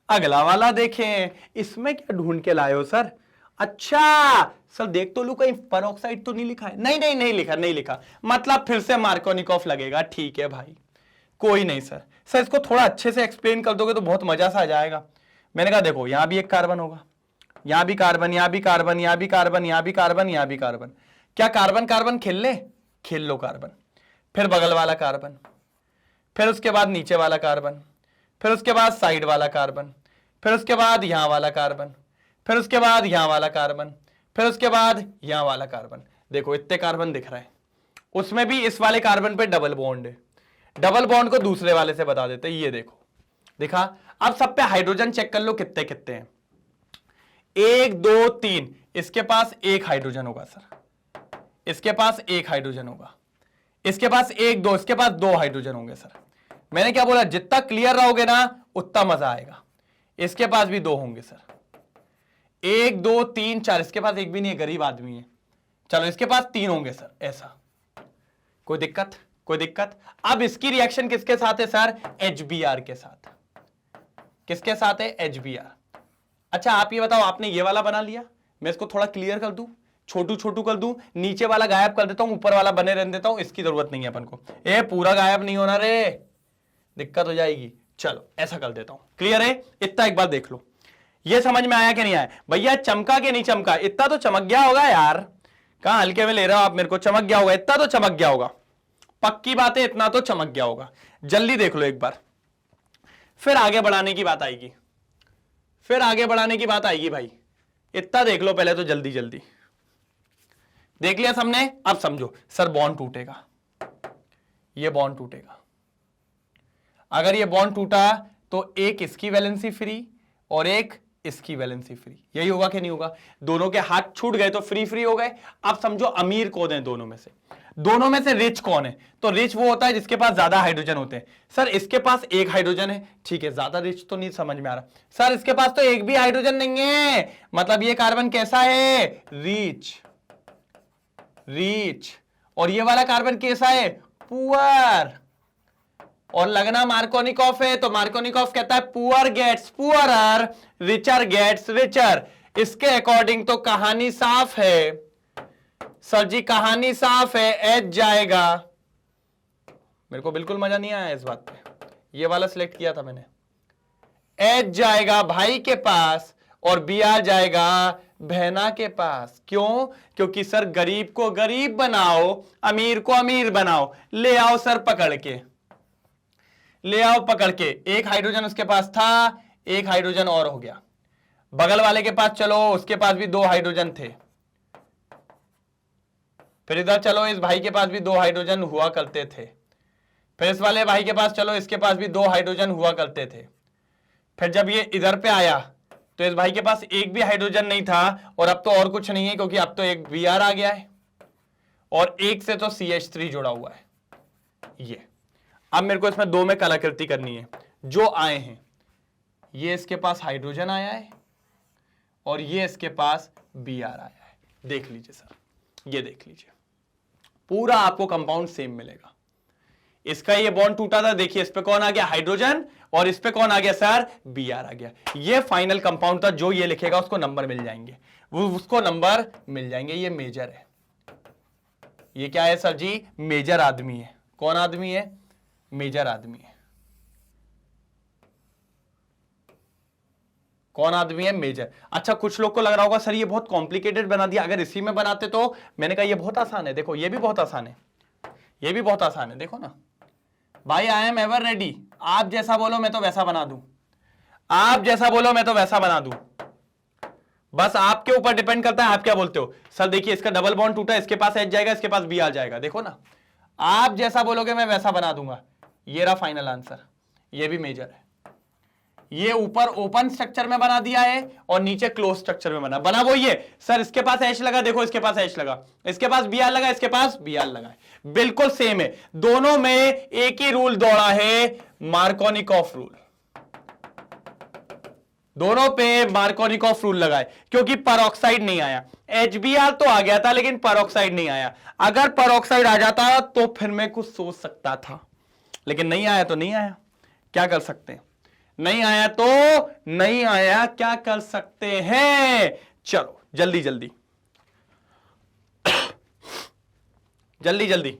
अगला वाला देखें। इसमें क्या ढूंढ के लाए हो सर? अच्छा सर देख तो लू, कहीं पेरोक्साइड तो नहीं लिखा है? नहीं नहीं नहीं लिखा, नहीं लिखा, मतलब फिर से मार्कोनिकॉफ लगेगा। ठीक है भाई, कोई नहीं सर। सर इसको थोड़ा अच्छे से एक्सप्लेन कर दोगे तो बहुत मजा सा आ जाएगा। मैंने कहा देखो यहां भी एक कार्बन होगा, यहां भी कार्बन, यहां भी कार्बन, यहां भी कार्बन, यहां भी कार्बन, यहां भी कार्बन। क्या कार्बन कार्बन खेल ले? खेल लो कार्बन। फिर बगल वाला कार्बन, फिर उसके बाद नीचे वाला कार्बन, फिर उसके बाद साइड वाला कार्बन, फिर उसके बाद यहां वाला कार्बन, फिर उसके बाद यहां वाला कार्बन, फिर उसके बाद यहां वाला कार्बन। देखो इतने कार्बन दिख रहा है, उसमें भी इस वाले कार्बन पे डबल बॉन्ड है। डबल बॉन्ड को दूसरे वाले से बता देते, ये देखो दिखा। अब सब पे हाइड्रोजन चेक कर लो कितने कितने हैं। 1 2 3, इसके पास एक हाइड्रोजन होगा सर, इसके पास एक हाइड्रोजन होगा, इसके पास 1 2, इसके पास 2 हाइड्रोजन होंगे सर। मैंने क्या बोला? जितना क्लियर रहोगे ना उतना मजा आएगा। इसके पास भी 2 होंगे सर, 1 2 3 4, इसके पास एक भी नहीं है, गरीब आदमी है। चलो इसके पास 3 होंगे सर, ऐसा। कोई दिक्कत? कोई दिक्कत? अब इसकी रिएक्शन किसके साथ है सर? HBr के साथ। किसके साथ है? HBr। अच्छा आप ये बताओ, आपने ये वाला बना लिया, मैं इसको थोड़ा क्लियर कर दूं, छोटू छोटू कर दूं, नीचे वाला गायब कर देता हूं, ऊपर वाला बने रहने देता हूं, इसकी जरूरत नहीं है अपन को। ए पूरा गायब नहीं होना रे, दिक्कत हो जाएगी। चलो ऐसा कर देता हूं, क्लियर है? इतना एक बार देख लो, ये समझ में आया कि नहीं आया? भैया चमका कि नहीं चमका? इतना तो चमक गया होगा यार, कहां हल्के में ले रहे हो आप मेरे को? चमक गया होगा, इतना तो चमक गया होगा, पक्की बात है, इतना तो चमक गया होगा। जल्दी देख लो एक बार, फिर आगे बढ़ाने की बात आएगी, फिर आगे बढ़ाने की बात आएगी भाई। इतना देख लो पहले तो, जल्दी जल्दी देख लिया सबने? अब समझो सर, बॉन्ड टूटेगा, ये बॉन्ड टूटेगा। अगर ये बॉन्ड टूटा तो एक इसकी वैलेंसी फ्री और एक इसकी वैलेंसी फ्री, यही होगा कि नहीं होगा? दोनों के हाथ छूट गए तो फ्री फ्री हो गए। अब समझो अमीर कौन है दोनों में से? दोनों में से रिच कौन है? तो रिच वो होता है जिसके पास ज्यादा हाइड्रोजन होते हैं। सर इसके पास एक हाइड्रोजन है, ठीक है, ज्यादा रिच तो नहीं समझ में आ रहा। सर इसके पास तो एक भी हाइड्रोजन नहीं है, मतलब ये कार्बन कैसा है? Rich, rich. और ये वाला कार्बन कैसा है? पुअर। और लगना मार्कोनिकॉफ है तो मार्कोनिकॉफ कहता है poor gets poorer, richer gets richer. इसके अकॉर्डिंग तो कहानी साफ है सर जी, कहानी साफ है, एच जाएगा। मेरे को बिल्कुल मजा नहीं आया इस बात पे, ये वाला सिलेक्ट किया था मैंने। एच जाएगा भाई के पास और Br जाएगा बहना के पास। क्यों? क्योंकि सर गरीब को गरीब बनाओ, अमीर को अमीर बनाओ। ले आओ सर पकड़ के, ले आओ पकड़ के। एक हाइड्रोजन उसके पास था, एक हाइड्रोजन और हो गया। बगल वाले के पास चलो, उसके पास भी 2 हाइड्रोजन थे। फिर इधर चलो, इस भाई के पास भी 2 हाइड्रोजन हुआ करते थे। फिर इस वाले भाई के पास चलो, इसके पास भी 2 हाइड्रोजन हुआ करते थे। फिर जब ये इधर पे आया तो इस भाई के पास एक भी हाइड्रोजन नहीं था, और अब तो और कुछ नहीं है क्योंकि अब तो एक Br आ गया है और एक से तो CH3 जुड़ा हुआ है। ये अब मेरे को इसमें 2 में कलाकृति करनी है। जो आए हैं, ये इसके पास हाइड्रोजन आया है और ये इसके पास Br आया है। देख लीजिए सर, ये देख लीजिए, पूरा आपको कंपाउंड सेम मिलेगा। इसका ये बॉन्ड टूटा था, देखिए इस पे कौन आ गया? हाइड्रोजन, और इस पे कौन आ गया सर? Br आ गया। ये फाइनल कंपाउंड था, जो ये लिखेगा उसको नंबर मिल जाएंगे, वो उसको नंबर मिल जाएंगे। ये मेजर है। ये क्या है सर जी? मेजर आदमी है। कौन आदमी है? मेजर आदमी है। कौन आदमी है? मेजर। अच्छा कुछ लोग को लग रहा होगा सर ये बहुत कॉम्प्लिकेटेड बना दिया, अगर इसी में बनाते तो। मैंने कहा ये बहुत आसान है, देखो ये भी बहुत आसान है, ये भी बहुत आसान है। देखो ना भाई, आई एम एवर रेडी, आप जैसा बोलो मैं तो वैसा बना दूं। आप जैसा बोलो मैं तो वैसा बना दूं, बस आपके ऊपर डिपेंड करता है आप क्या बोलते हो। सर देखिए इसका डबल बॉन्ड टूटा, इसके पास एच जाएगा, इसके पास बी आ जाएगा, देखो ना, आप जैसा बोलोगे मैं वैसा बना दूंगा। ये रहा फाइनल आंसर, ये भी मेजर है। ये ऊपर ओपन स्ट्रक्चर में बना दिया है और नीचे क्लोज स्ट्रक्चर में बना वो ये। सर इसके पास एच लगा, देखो इसके पास एच लगा, इसके पास बी आर लगा, इसके पास बी आर लगा, बिल्कुल सेम है। दोनों में एक ही रूल दौड़ा है, मार्कोनिकॉफ रूल। दोनों पे मार्कोनिकॉफ रूल लगा है, क्योंकि परऑक्साइड नहीं आया। HBr तो आ गया था लेकिन परऑक्साइड नहीं आया। अगर परऑक्साइड आ जाता तो फिर मैं कुछ सोच सकता था, लेकिन नहीं आया तो नहीं आया, क्या कर सकते हैं। नहीं आया तो नहीं आया, क्या कर सकते हैं। चलो जल्दी जल्दी जल्दी जल्दी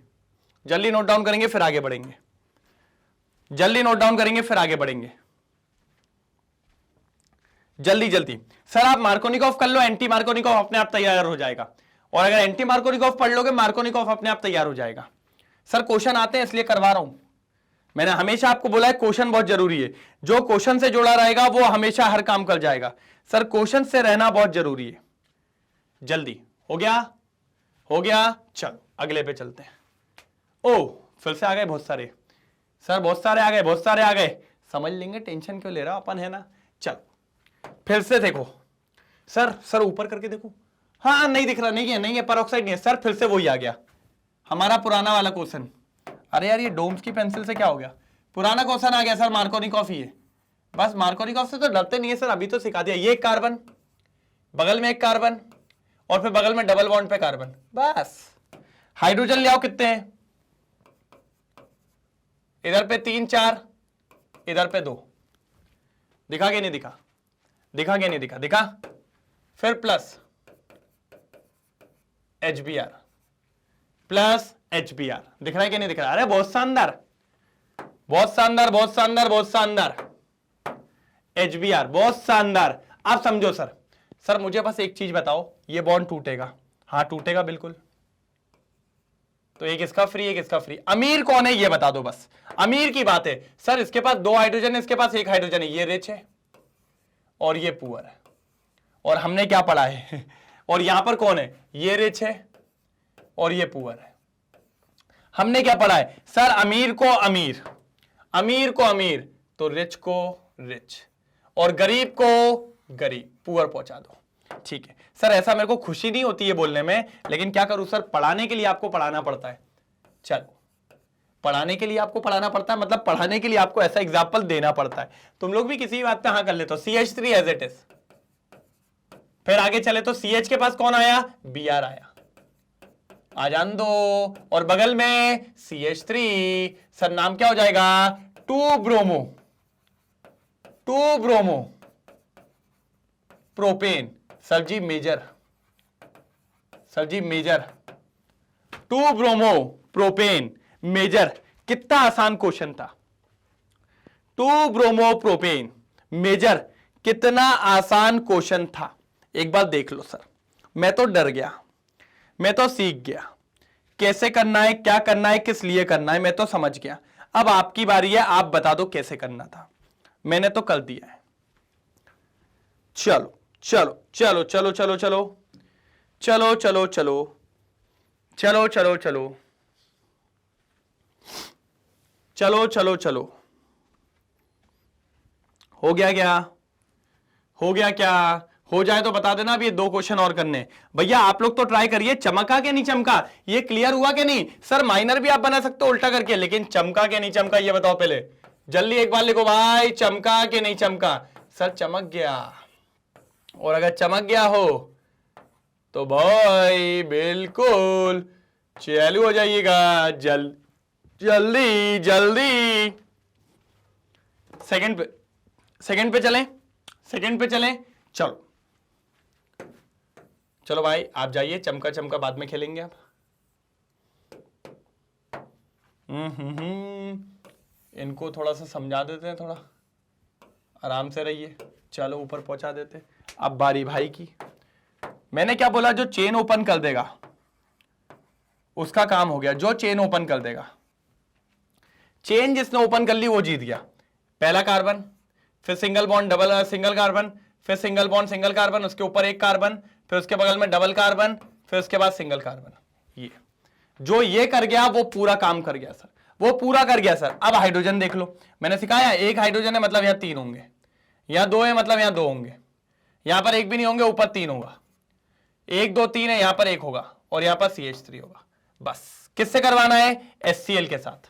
जल्दी नोट डाउन करेंगे फिर आगे बढ़ेंगे, जल्दी नोट डाउन करेंगे फिर आगे बढ़ेंगे, जल्दी जल्दी। सर आप मार्कोनिकॉफ कर लो, एंटी मार्कोनिकॉफ अपने आप तैयार हो जाएगा, और अगर एंटी मार्कोनिकॉफ पढ़ लोगे मार्कोनिकॉफ अपने आप तैयार हो जाएगा। सर क्वेश्चन आते हैं इसलिए करवा रहा हूं, मैंने हमेशा आपको बोला है क्वेश्चन बहुत जरूरी है, जो क्वेश्चन से जुड़ा रहेगा वो हमेशा हर काम कर जाएगा। सर क्वेश्चन से रहना बहुत जरूरी है। जल्दी हो गया, हो गया, चलो अगले पे चलते हैं। ओ फिर से आ गए बहुत सारे, सर बहुत सारे आ गए, बहुत सारे आ गए, समझ लेंगे, टेंशन क्यों ले रहा अपन, है ना। चलो फिर से देखो, सर ऊपर करके देखो, हाँ नहीं दिख रहा, नहीं है परऑक्साइड नहीं है। सर फिर से वही आ गया हमारा पुराना वाला क्वेश्चन। अरे यार ये डोम्स की पेंसिल से क्या हो गया, पुराना क्वेश्चन आ गया सर, मार्कोनिकॉफ ही है। बस मार्कोनिकॉफ से तो डरते नहीं है सर, अभी तो सिखा दिया। ये एक कार्बन, बगल में एक कार्बन, और फिर बगल में डबल बॉन्ड पे कार्बन, बस। हाइड्रोजन ले आओ, कितने हैं, इधर पे 3 4, इधर पे 2, दिखा के नहीं दिखा, दिखा के नहीं दिखा, दिखा। फिर प्लस HBr, प्लस HBr, दिख रहा है कि नहीं दिख रहा। अरे बहुत शानदार, बहुत शानदार, बहुत शानदार, बहुत शानदार। HBr बहुत शानदार। आप समझो सर मुझे बस एक चीज बताओ, ये बॉन्ड टूटेगा, हाँ टूटेगा बिल्कुल, तो एक इसका फ्री, एक इसका फ्री। अमीर कौन है ये बता दो बस, अमीर की बात है। सर इसके पास 2 हाइड्रोजन है, इसके पास 1 हाइड्रोजन है, ये रिच है और ये पुअर है। और हमने क्या पढ़ा है और यहां पर कौन है, ये रिच है और ये पुअर है। हमने क्या पढ़ा है सर, अमीर को अमीर, अमीर को अमीर, तो रिच को रिच, और गरीब को गरीब, पुअर पहुंचा दो। ठीक है सर, ऐसा मेरे को खुशी नहीं होती है बोलने में, लेकिन क्या करूं सर, पढ़ाने के लिए आपको पढ़ाना पड़ता है। चलो पढ़ाने के लिए आपको पढ़ाना पड़ता है, मतलब पढ़ाने के लिए आपको ऐसा एग्जाम्पल देना पड़ता है। तुम लोग भी किसी बात पे हाँ कर लेते हो। CH3 as it is. फिर आगे चले तो CH के पास कौन आया, Br आया, आ जान दो, और बगल में CH3, सर नाम क्या हो जाएगा, 2 bromo, 2 bromo propane. Sir ji major, sir ji major, 2 bromo propane major. कितना आसान क्वेश्चन था, 2 ब्रोमो प्रोपेन मेजर, कितना आसान क्वेश्चन था। एक बार देख लो सर, मैं तो डर गया, मैं तो सीख गया कैसे करना है, क्या करना है, किस लिए करना है, मैं तो समझ गया। अब आपकी बारी है, आप बता दो कैसे करना था, मैंने तो कर दिया है। चलो चलो चलो चलो चलो चलो चलो चलो चलो चलो चलो चलो चलो चलो चलो, हो गया क्या, हो गया क्या, हो जाए तो बता देना। अब ये 2 क्वेश्चन और करने भैया, आप लोग तो ट्राई करिए। चमका के नहीं चमका, ये क्लियर हुआ कि नहीं। सर माइनर भी आप बना सकते हो उल्टा करके, लेकिन चमका के नहीं चमका ये बताओ पहले, जल्दी एक बार लिखो भाई, चमका के नहीं चमका। सर चमक गया, और अगर चमक गया हो तो भाई बिल्कुल चालू हो जाइएगा, जल्दी जल्दी। सेकंड पे चलें, सेकंड पे चलें। चलो चलो भाई आप जाइए, चमका चमका बाद में खेलेंगे आप। इनको थोड़ा सा समझा देते हैं, थोड़ा आराम से रहिए। चलो ऊपर पहुंचा देते। अब बारी भाई की। मैंने क्या बोला, जो चेन ओपन कर देगा उसका काम हो गया, जो चेन ओपन कर देगा। चेन जिसने ओपन कर ली वो जीत गया। पहला कार्बन, फिर single bond double single carbon, फिर सिंगल बॉन्ड सिंगल कार्बन, उसके ऊपर एक कार्बन, फिर उसके बगल में डबल कार्बन, फिर उसके बाद सिंगल कार्बन। ये जो ये कर गया वो पूरा काम कर गया सर, वो पूरा कर गया सर। अब हाइड्रोजन देख लो, मैंने सिखाया एक हाइड्रोजन है मतलब यहां 3 होंगे, यहां 2 है मतलब यहां 2 होंगे, यहां पर एक भी नहीं होंगे, ऊपर 3 होगा, 1 2 3 है, यहां पर 1 होगा और यहां पर CH3 होगा। बस किससे करवाना है? HCl के साथ।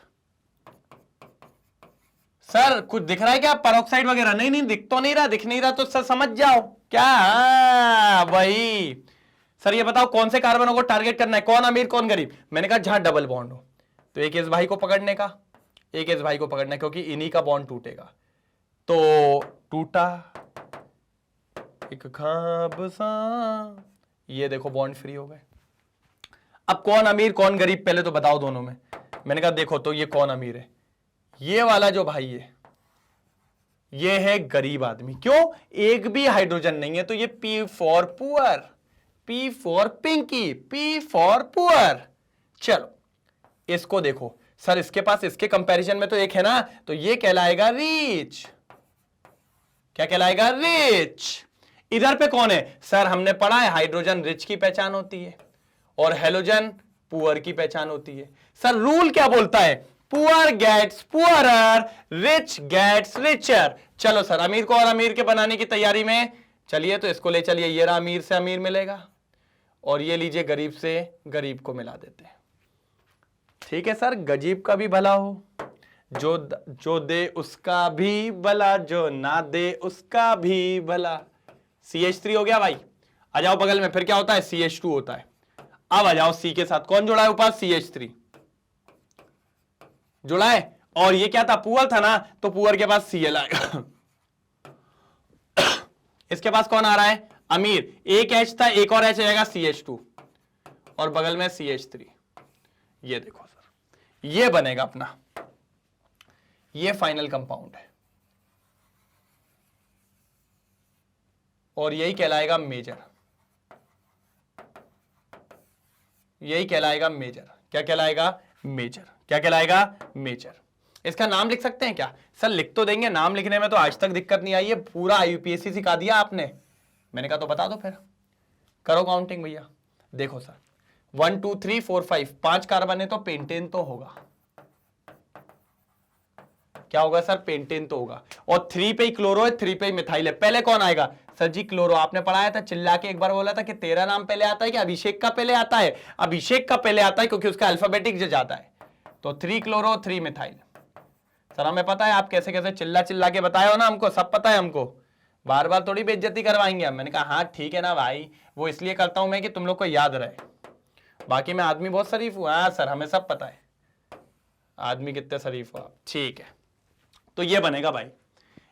सर कुछ दिख रहा है क्या? पेरोक्साइड वगैरह? नहीं नहीं दिख तो नहीं रहा, दिख नहीं रहा तो सर समझ जाओ क्या वही। सर ये बताओ कौन से कार्बनों को टारगेट करना है, कौन अमीर कौन गरीब? मैंने कहा जहां डबल बॉन्ड हो, तो एक इस भाई को पकड़ने का, एक इस भाई को पकड़ना, क्योंकि इन्हीं का बॉन्ड टूटेगा। तो टूटा एक ख्वाब सा, ये देखो बॉन्ड फ्री हो गए। अब कौन अमीर कौन गरीब पहले तो बताओ दोनों में। मैंने कहा देखो तो ये कौन अमीर है, ये वाला जो भाई है ये है गरीब आदमी। क्यों? एक भी हाइड्रोजन नहीं है, तो ये P for poor, P for Pinky, P for poor. चलो इसको देखो सर, इसके पास इसके कंपैरिजन में तो एक है ना, तो ये कहलाएगा रिच। क्या कहलाएगा? रिच। इधर पे कौन है? सर हमने पढ़ा है हाइड्रोजन रिच की पहचान होती है और हेलोजन पुअर की पहचान होती है। सर रूल क्या बोलता है? Poor gets poorer, rich gets richer. चलो सर अमीर को और अमीर के बनाने की तैयारी में चलिए, तो इसको ले चलिए, ये रहा अमीर से अमीर मिलेगा और ये लीजिए गरीब से गरीब को मिला देते हैं। ठीक है सर, गरीब का भी भला हो, जो दे उसका भी भला, जो ना दे उसका भी भला। CH3 हो गया भाई। आ जाओ बगल में, फिर क्या होता है? CH2 होता है। अब आ जाओ C के साथ, कौन जुड़ा है ऊपर? CH3 जुड़ा है, और ये क्या था? पुअर था ना, तो पुअर के पास Cl आएगा। इसके पास कौन आ रहा है? अमीर। एक H था, एक और H आएगा CH2 और बगल में CH3। ये देखो सर, ये बनेगा अपना, ये फाइनल कंपाउंड है और यही कहलाएगा मेजर, यही कहलाएगा मेजर। क्या कहलाएगा? मेजर। क्या कहलाएगा? मेजर। इसका नाम लिख सकते हैं क्या? सर लिख तो देंगे, नाम लिखने में तो आज तक दिक्कत नहीं आई है, पूरा IUPAC सिखा दिया आपने। मैंने कहा तो बता दो, फिर करो काउंटिंग भैया। देखो सर 1 2 3 4 5, 5 कार्बन है तो पेंटेन तो होगा। क्या होगा सर? पेंटेन तो होगा। और 3 पे ही क्लोरो है, 3 पे ही मिथाइल है। पहले कौन आएगा? सर जी क्लोरो। आपने पढ़ाया था, चिल्ला के एक बार बोला था कि तेरा नाम पहले आता है कि अभिषेक का पहले आता है? अभिषेक का पहले आता है क्योंकि उसका अल्फाबेटिक जो जाता है। तो 3 क्लोरो 3 मिथाइल। सर हमें पता है आप कैसे कैसे चिल्ला चिल्ला के बताए हो ना, हमको सब पता है, हमको बार बार थोड़ी बेइज्जती करवाएंगे हम। मैंने कहा हाँ ठीक है ना भाई, वो इसलिए करता हूं मैं कि तुम लोग को याद रहे, बाकी मैं आदमी बहुत शरीफ हूं। हाँ सर हमें सब पता है आदमी कितने शरीफ हो आप। ठीक है, तो ये बनेगा भाई,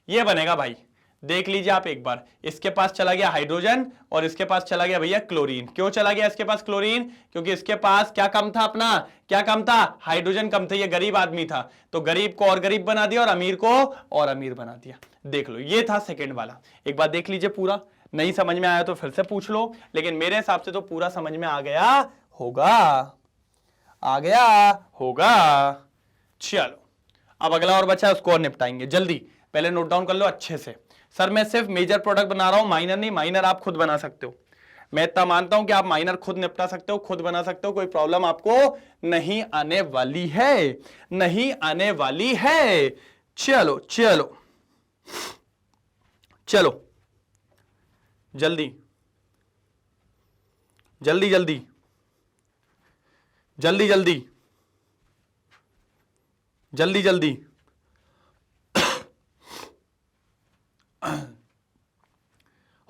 ये बनेगा भाई। देख लीजिए आप एक बार, इसके पास चला गया हाइड्रोजन और इसके पास चला गया भैया क्लोरीन। क्यों चला गया इसके पास क्लोरीन? क्योंकि इसके पास क्या कम था अपना? क्या कम था? हाइड्रोजन कम था। ये गरीब आदमी था तो गरीब को और गरीब बना दिया और अमीर को और अमीर बना दिया। देख लो, ये था सेकंड वाला। एक बार देख लीजिए पूरा, नहीं समझ में आया तो फिर से पूछ लो, लेकिन मेरे हिसाब से तो पूरा समझ में आ गया होगा, आ गया होगा। चलो अब अगला और बचा, उसको और निपटाएंगे जल्दी। पहले नोट डाउन कर लो अच्छे से। सर मैं सिर्फ मेजर प्रोडक्ट बना रहा हूं, माइनर नहीं। माइनर आप खुद बना सकते हो, मैं इतना मानता हूं कि आप माइनर खुद निपटा सकते हो, खुद बना सकते हो, कोई प्रॉब्लम आपको नहीं आने वाली है, नहीं आने वाली है। चलो चलो चलो जल्दी जल्दी जल्दी जल्दी जल्दी जल्दी जल्दी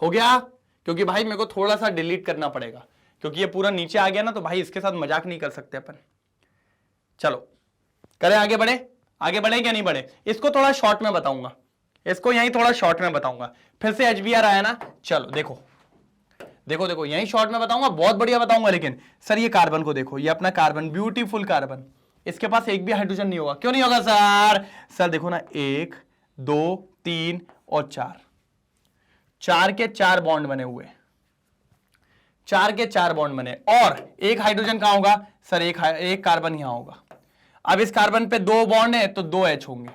हो गया? क्योंकि भाई मेरे को थोड़ा सा डिलीट करना पड़ेगा, क्योंकि ये पूरा नीचे आ गया ना, तो भाई इसके साथ मजाक नहीं कर सकते अपन। चलो करें, आगे बढ़े, आगे बढ़े क्या नहीं बढ़े? इसको थोड़ा शॉर्ट में बताऊंगा, इसको यहीं थोड़ा शॉर्ट में बताऊंगा। फिर से HBr आया ना, चलो देखो देखो देखो, यहीं शॉर्ट में बताऊंगा, बहुत बढ़िया बताऊंगा। लेकिन सर ये कार्बन को देखो, ये अपना कार्बन, ब्यूटीफुल कार्बन, इसके पास एक भी हाइड्रोजन नहीं होगा। क्यों नहीं होगा सर? सर देखो ना, 1 2 3 और 4, 4 के 4 बॉन्ड बने हुए, 4 के 4 बॉन्ड बने, और एक हाइड्रोजन कहां होगा? सर एक कार्बन यहां होगा। अब इस कार्बन पे 2 बॉन्ड है तो 2 H होंगे,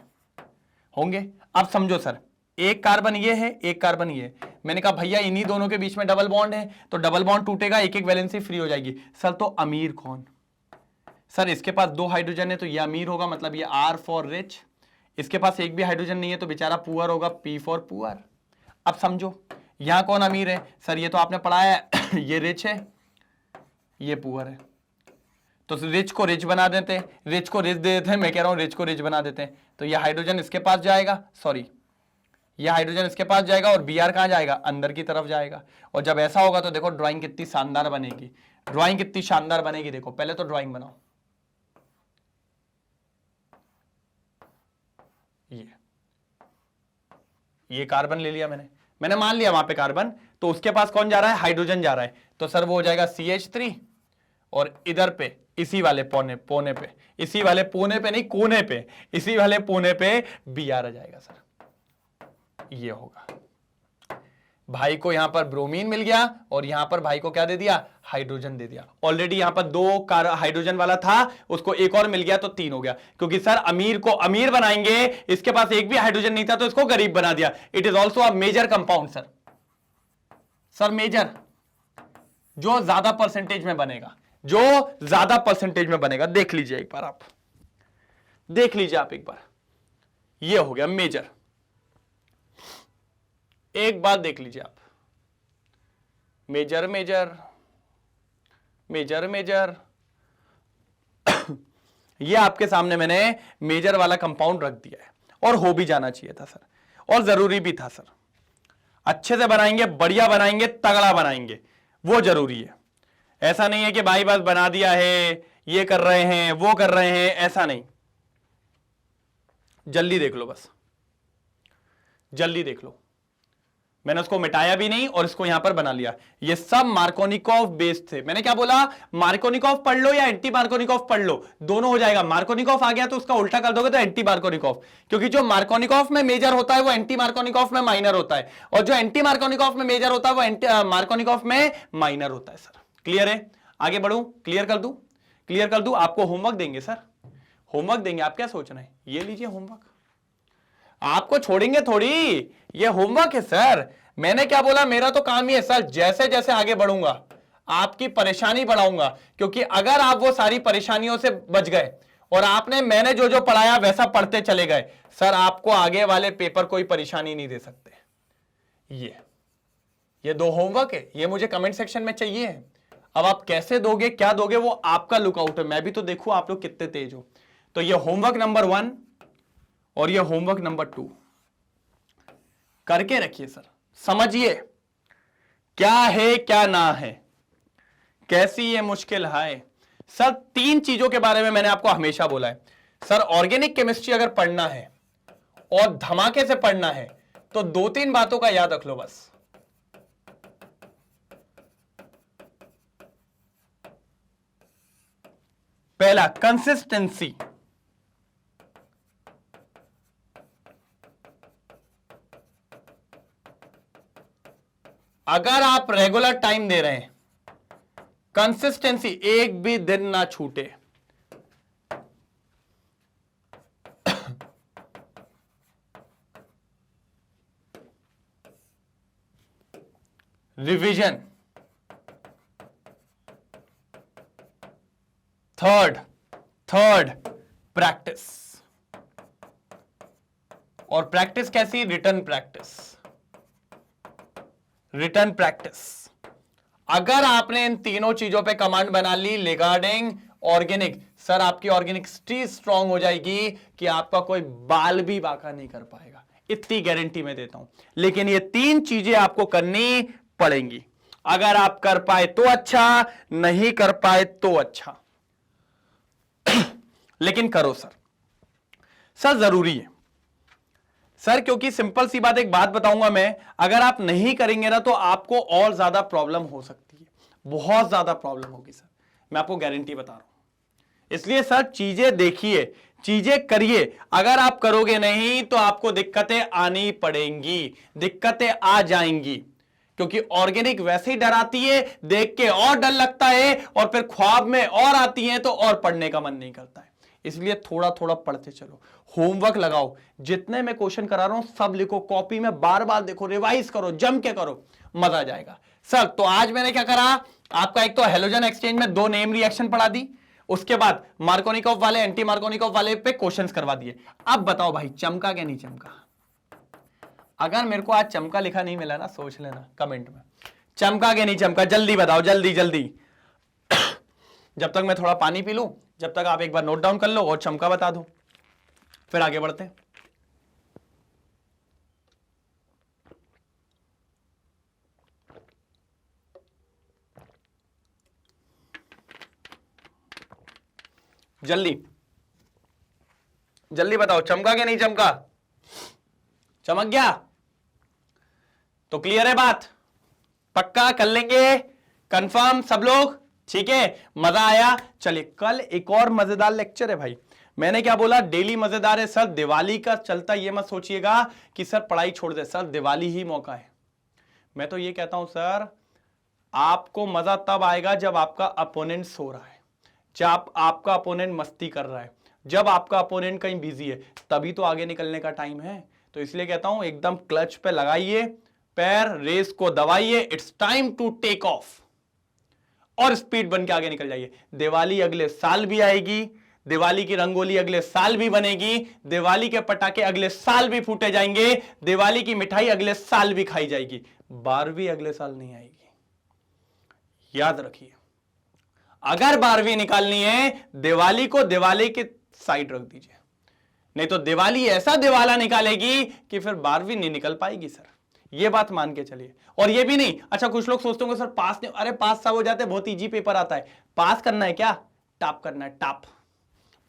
होंगे। अब समझो सर, एक कार्बन ये है, एक कार्बन ये है। मैंने कहा भैया इन्हीं दोनों के बीच में डबल बॉन्ड है, तो डबल बॉन्ड टूटेगा, एक एक वैलेंसी फ्री हो जाएगी। सर तो अमीर कौन? सर इसके पास 2 हाइड्रोजन है तो ये अमीर होगा, मतलब ये R फॉर रिच। इसके पास एक भी हाइड्रोजन नहीं है तो बेचारा पुअर होगा, P फॉर पुअर। अब समझो यहां कौन अमीर है? सर ये तो आपने पढ़ा है ये रिच है, ये पुअर है, तो रिच को रिच बना देते हैं, रिच को रिच दे देते हैं, मैं कह रहा हूं रिच को रिच बना देते हैं। तो ये हाइड्रोजन इसके पास जाएगा, सॉरी ये हाइड्रोजन इसके पास जाएगा, और Br कहां जाएगा? अंदर की तरफ जाएगा। और जब ऐसा होगा तो देखो ड्राइंग कितनी शानदार बनेगी, ड्राइंग कितनी शानदार बनेगी। देखो पहले तो ड्राइंग बनाओ, ये कार्बन ले लिया मैंने मान लिया वहां पे कार्बन, तो उसके पास कौन जा रहा है? हाइड्रोजन जा रहा है, तो सर वो हो जाएगा CH3, और इधर पे इसी वाले कोने पे, इसी वाले कोने पे नहीं, कोने पे, इसी वाले कोने पे Br आ जाएगा सर, ये होगा। भाई को यहां पर ब्रोमीन मिल गया, और यहां पर भाई को क्या दे दिया? हाइड्रोजन दे दिया। ऑलरेडी यहां पर 2 हाइड्रोजन वाला था, उसको एक और मिल गया तो 3 हो गया। क्योंकि सर अमीर को अमीर बनाएंगे, इसके पास एक भी हाइड्रोजन नहीं था तो इसको गरीब बना दिया। It is also a major compound sir. Sir major जो ज्यादा परसेंटेज में बनेगा, जो ज्यादा परसेंटेज में बनेगा। देख लीजिए एक बार, आप देख लीजिए आप एक बार, ये हो गया मेजर। एक बात देख लीजिए आप, मेजर मेजर मेजर मेजर ये आपके सामने मैंने मेजर वाला कंपाउंड रख दिया है, और हो भी जाना चाहिए था सर, और जरूरी भी था सर। अच्छे से बनाएंगे, बढ़िया बनाएंगे, तगड़ा बनाएंगे, वो जरूरी है। ऐसा नहीं है कि भाई बस बना दिया है, ये कर रहे हैं, वो कर रहे हैं, ऐसा नहीं। जल्दी देख लो, बस जल्दी देख लो। मैंने उसको मिटाया भी नहीं और इसको यहां पर बना लिया। ये सब मार्कोनिकॉफ बेस्ड थे। मैंने क्या बोला? मार्कोनिकॉफ पढ़ लो या एंटी मार्कोनिकॉफ पढ़ लो, दोनों हो जाएगा। मार्कोनिकॉफ आ गया तो उसका उल्टा कर दोगे तो एंटी मार्कोनिकॉफ, क्योंकि जो मार्कोनिकॉफ में मेजर होता है वो एंटी मार्कोनिकॉफ में माइनर होता है, और जो एंटी मार्कोनिकॉफ में मेजर होता है वो एंटी मार्कोनिकॉफ में माइनर होता है। सर क्लियर है? आगे बढ़ू, क्लियर कर दू, क्लियर कर दू। आपको होमवर्क देंगे सर, होमवर्क देंगे। आप क्या सोच रहे हैं? ये लीजिए होमवर्क, आपको छोड़ेंगे थोड़ी, ये होमवर्क है सर। मैंने क्या बोला? मेरा तो काम ही है सर, जैसे जैसे आगे बढ़ूंगा आपकी परेशानी बढ़ाऊंगा, क्योंकि अगर आप वो सारी परेशानियों से बच गए और आपने मैंने जो जो पढ़ाया वैसा पढ़ते चले गए, सर आपको आगे वाले पेपर कोई परेशानी नहीं दे सकते। ये 2 होमवर्क है, ये मुझे कमेंट सेक्शन में चाहिए है। अब आप कैसे दोगे, क्या दोगे, वो आपका लुकआउट है। मैं भी तो देखूं आप लोग कितने तेज हो। तो ये होमवर्क नंबर 1 और ये होमवर्क नंबर 2 करके रखिए सर। समझिए क्या है क्या ना है, कैसी ये मुश्किल है। सर 3 चीजों के बारे में मैंने आपको हमेशा बोला है सर, ऑर्गेनिक केमिस्ट्री अगर पढ़ना है और धमाके से पढ़ना है तो 2-3 बातों का याद रख लो बस। पहला, कंसिस्टेंसी। अगर आप रेगुलर टाइम दे रहे हैं, कंसिस्टेंसी, एक भी दिन ना छूटे। रिवीजन। Third practice. और प्रैक्टिस कैसी? Return practice. Return practice. अगर आपने इन तीनों चीजों पे कमांड बना ली रिगार्डिंग ऑर्गेनिक, सर आपकी ऑर्गेनिक स्ट्रांग हो जाएगी कि आपका कोई बाल भी बाका नहीं कर पाएगा, इतनी गारंटी मैं देता हूं। लेकिन ये 3 चीजें आपको करनी पड़ेंगी। अगर आप कर पाए तो अच्छा, नहीं कर पाए तो अच्छा, लेकिन करो सर। सर जरूरी है सर, क्योंकि सिंपल सी बात, एक बात बताऊंगा मैं, अगर आप नहीं करेंगे ना तो आपको और ज्यादा प्रॉब्लम हो सकती है, बहुत ज्यादा प्रॉब्लम होगी सर, मैं आपको गारंटी बता रहा हूं। इसलिए सर चीजें देखिए, चीजें करिए। अगर आप करोगे नहीं तो आपको दिक्कतें आनी पड़ेंगी, दिक्कतें आ जाएंगी, क्योंकि ऑर्गेनिक वैसे ही डराती है, देख के और डर लगता है, और फिर ख्वाब में और आती है तो और पढ़ने का मन नहीं करता है। इसलिए थोड़ा थोड़ा पढ़ते चलो, होमवर्क लगाओ, जितने मैं क्वेश्चन करा रहा हूं सब लिखो कॉपी में, बार बार देखो, रिवाइज करो, जम के करो, मजा आ जाएगा। सर तो आज मैंने क्या करा, आपका एक तो हेलोजन एक्सचेंज में 2 नेम रिएक्शन पढ़ा दी, उसके बाद मार्कोनिकॉफ वाले, एंटी मार्कोनिकॉफ वाले पे क्वेश्चंस करवा दिए। अब बताओ भाई चमका क्या नहीं चमका? अगर मेरे को आज चमका लिखा नहीं मिला ना, सोच लेना कमेंट में, चमका के नहीं चमका, जल्दी बताओ, जल्दी जल्दी। जब तक मैं थोड़ा पानी पी लूं, जब तक आप एक बार नोट डाउन कर लो और चमका बता दो, फिर आगे बढ़ते हैं। जल्दी जल्दी बताओ, चमका के नहीं चमका? चमक गया तो क्लियर है बात, पक्का कर लेंगे, कंफर्म सब लोग? ठीक है, मजा आया। चलिए कल एक और मजेदार लेक्चर है भाई। मैंने क्या बोला, डेली मजेदार है सर, दिवाली का चलता, ये मत सोचिएगा कि सर पढ़ाई छोड़ दे, सर दिवाली ही मौका है। मैं तो ये कहता हूं सर, आपको मजा तब आएगा जब आपका अपोनेंट सो रहा है, जब आपका अपोनेंट मस्ती कर रहा है, जब आपका अपोनेंट कहीं बिजी है, तभी तो आगे निकलने का टाइम है। तो इसलिए कहता हूं एकदम क्लच पे लगाइए पैर, रेस को दबाइए, it's time to take off और स्पीड बन के आगे निकल जाइए। दिवाली अगले साल भी आएगी, दिवाली की रंगोली अगले साल भी बनेगी, दिवाली के पटाखे अगले साल भी फूटे जाएंगे, दिवाली की मिठाई अगले साल भी खाई जाएगी, 12वीं अगले साल नहीं आएगी, याद रखिए। अगर 12वीं निकालनी है, दिवाली को दिवाली के साइड रख दीजिए, नहीं तो दिवाली ऐसा दिवाला निकालेगी कि फिर 12वीं नहीं निकल पाएगी सर, ये बात मान के चलिए। और ये भी नहीं, अच्छा कुछ लोग सोचते होंगे सर पास नहीं, अरे पास सब हो जाते, बहुत इजी पेपर आता है। पास करना है क्या? टॉप करना है, टॉप,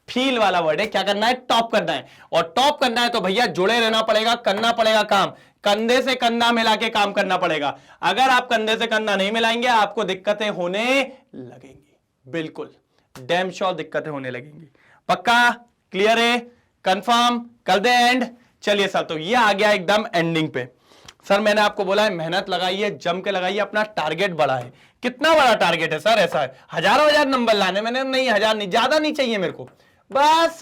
फील वाला वर्ड है, क्या करना है? टॉप करना है। और टॉप करना है तो भैया जुड़े रहना पड़ेगा, करना पड़ेगा काम, कंधे से कंधा मिला के काम करना पड़ेगा। अगर आप कंधे से कंधा नहीं मिलाएंगे, आपको दिक्कतें होने लगेंगी, बिल्कुल डैम श्योर दिक्कतें होने लगेंगी। पक्का? क्लियर है? कंफर्म? कर दे एंड? चलिए सर, तो ये आ गया एकदम एंडिंग पे। सर मैंने आपको बोला है मेहनत लगाइए, जम के लगाइए, अपना टारगेट बड़ा है। कितना बड़ा टारगेट है सर? ऐसा है हजारों हजार नंबर लाने, मैंने नहीं, हजार नहीं, ज्यादा नहीं चाहिए मेरे को, बस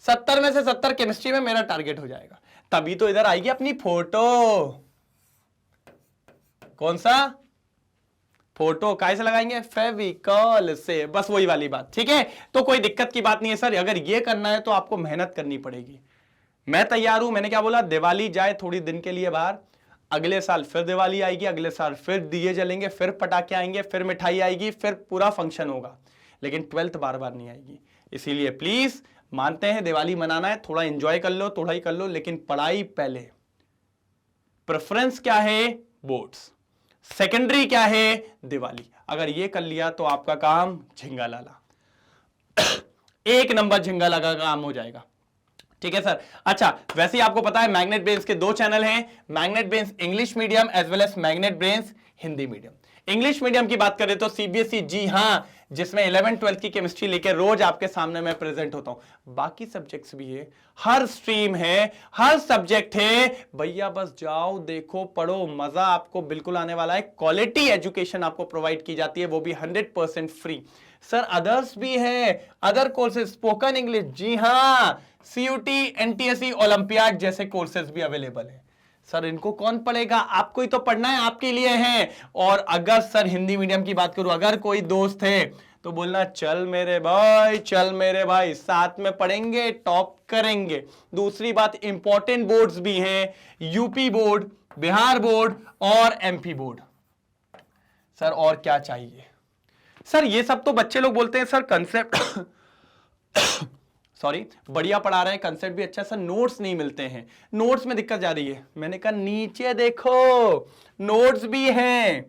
70 में से 70 केमिस्ट्री में मेरा टारगेट हो जाएगा। तभी तो इधर आएगी अपनी फोटो। कौन सा फोटो? काय से लगाएंगे? फेविकॉल से, बस वही वाली बात। ठीक है, तो कोई दिक्कत की बात नहीं है सर, अगर ये करना है तो आपको मेहनत करनी पड़ेगी। मैं तैयार हूं। मैंने क्या बोला, दिवाली जाए थोड़ी दिन के लिए बाहर, अगले साल फिर दिवाली आएगी, अगले साल फिर दिए जलेंगे, फिर पटाखे आएंगे, फिर मिठाई आएगी, फिर पूरा फंक्शन होगा, लेकिन 12th बार बार नहीं आएगी। इसीलिए प्लीज, मानते हैं दिवाली मनाना है, थोड़ा एंजॉय कर लो, थोड़ा ही कर लो, लेकिन पढ़ाई पहले। प्रेफरेंस क्या है? बोर्ड्स। सेकेंडरी क्या है? दिवाली। अगर ये कर लिया तो आपका काम झिंगा लाला, एक नंबर झिंगा लगा काम हो जाएगा। ठीक है सर। अच्छा, वैसे ही आपको पता है मैग्नेट ब्रेन्स के 2 चैनल हैं, magnet brains English medium as well as magnet brains Hindi medium. English medium की बात करें तो सीबीएसई, जी हां, जिसमें 11th 12th की केमिस्ट्री लेकर रोज आपके सामने मैं प्रेजेंट होता हूं। बाकी सब्जेक्ट्स भी है, हर स्ट्रीम है, हर सब्जेक्ट है भैया, बस जाओ देखो पढ़ो, मजा आपको बिल्कुल आने वाला है। क्वालिटी एजुकेशन आपको प्रोवाइड की जाती है, वो भी 100% फ्री। सर अदर्स भी है, अदर कोर्सेज, स्पोकन इंग्लिश, जी हां, सीयूटी, एनटीएससी, ओलंपियाड जैसे कोर्सेज भी अवेलेबल है। सर इनको कौन पढ़ेगा? आपको ही तो पढ़ना है, आपके लिए है। और अगर सर हिंदी मीडियम की बात करूं, अगर कोई दोस्त है तो बोलना चल मेरे भाई, चल मेरे भाई, साथ में पढ़ेंगे, टॉप करेंगे। दूसरी बात, इंपॉर्टेंट बोर्ड्स भी हैं, यूपी बोर्ड, बिहार बोर्ड और एमपी बोर्ड। सर और क्या चाहिए? सर ये सब तो बच्चे लोग बोलते हैं सर कंसेप्ट सॉरी, बढ़िया पढ़ा रहे हैं, कंसेप्ट भी अच्छा, सर नोट्स नहीं मिलते हैं, नोट्स में दिक्कत जा रही है। मैंने कहा नीचे देखो, नोट्स भी हैं,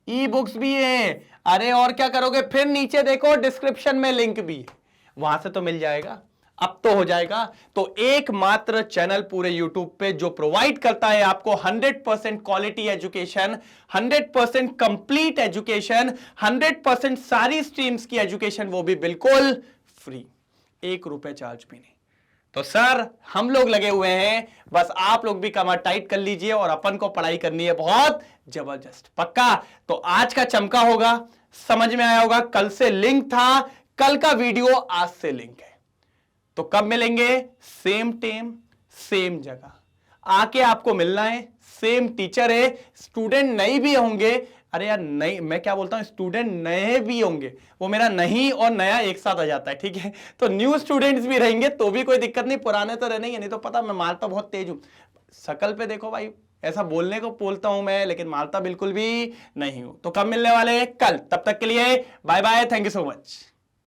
ई बुक्स भी हैं। अरे और क्या करोगे? फिर नीचे देखो, डिस्क्रिप्शन में लिंक भी है, वहां से तो मिल जाएगा, अब तो हो जाएगा। तो एकमात्र चैनल पूरे यूट्यूब पे जो प्रोवाइड करता है आपको 100% क्वालिटी एजुकेशन, 100% कंप्लीट एजुकेशन, 100% सारी स्ट्रीम्स की एजुकेशन, वो भी बिल्कुल फ्री, 1 रुपए चार्ज भी नहीं। तो सर हम लोग लगे हुए हैं, बस आप लोग भी कमर टाइट कर लीजिए और अपन को पढ़ाई करनी है बहुत जबरदस्त। पक्का? तो आज का चमका होगा, समझ में आया होगा। कल से लिंक था, कल का वीडियो आज से लिंक है। तो कब मिलेंगे? सेम टाइम सेम जगह आके आपको मिलना है। सेम टीचर है, स्टूडेंट नए भी होंगे। अरे यार नई, मैं क्या बोलता हूं, स्टूडेंट नए भी होंगे, वो मेरा नहीं और नया एक साथ आ जाता है, ठीक है। तो न्यू स्टूडेंट्स भी रहेंगे तो भी कोई दिक्कत नहीं, पुराने तो रहने ही। नहीं तो पता मैं मारता बहुत तेज हूं, शकल पे देखो भाई, ऐसा बोलने को बोलता हूं मैं, लेकिन मारता बिल्कुल भी नहीं हूं। तो कब मिलने वाले? कल। तब तक के लिए bye bye, thank you so much.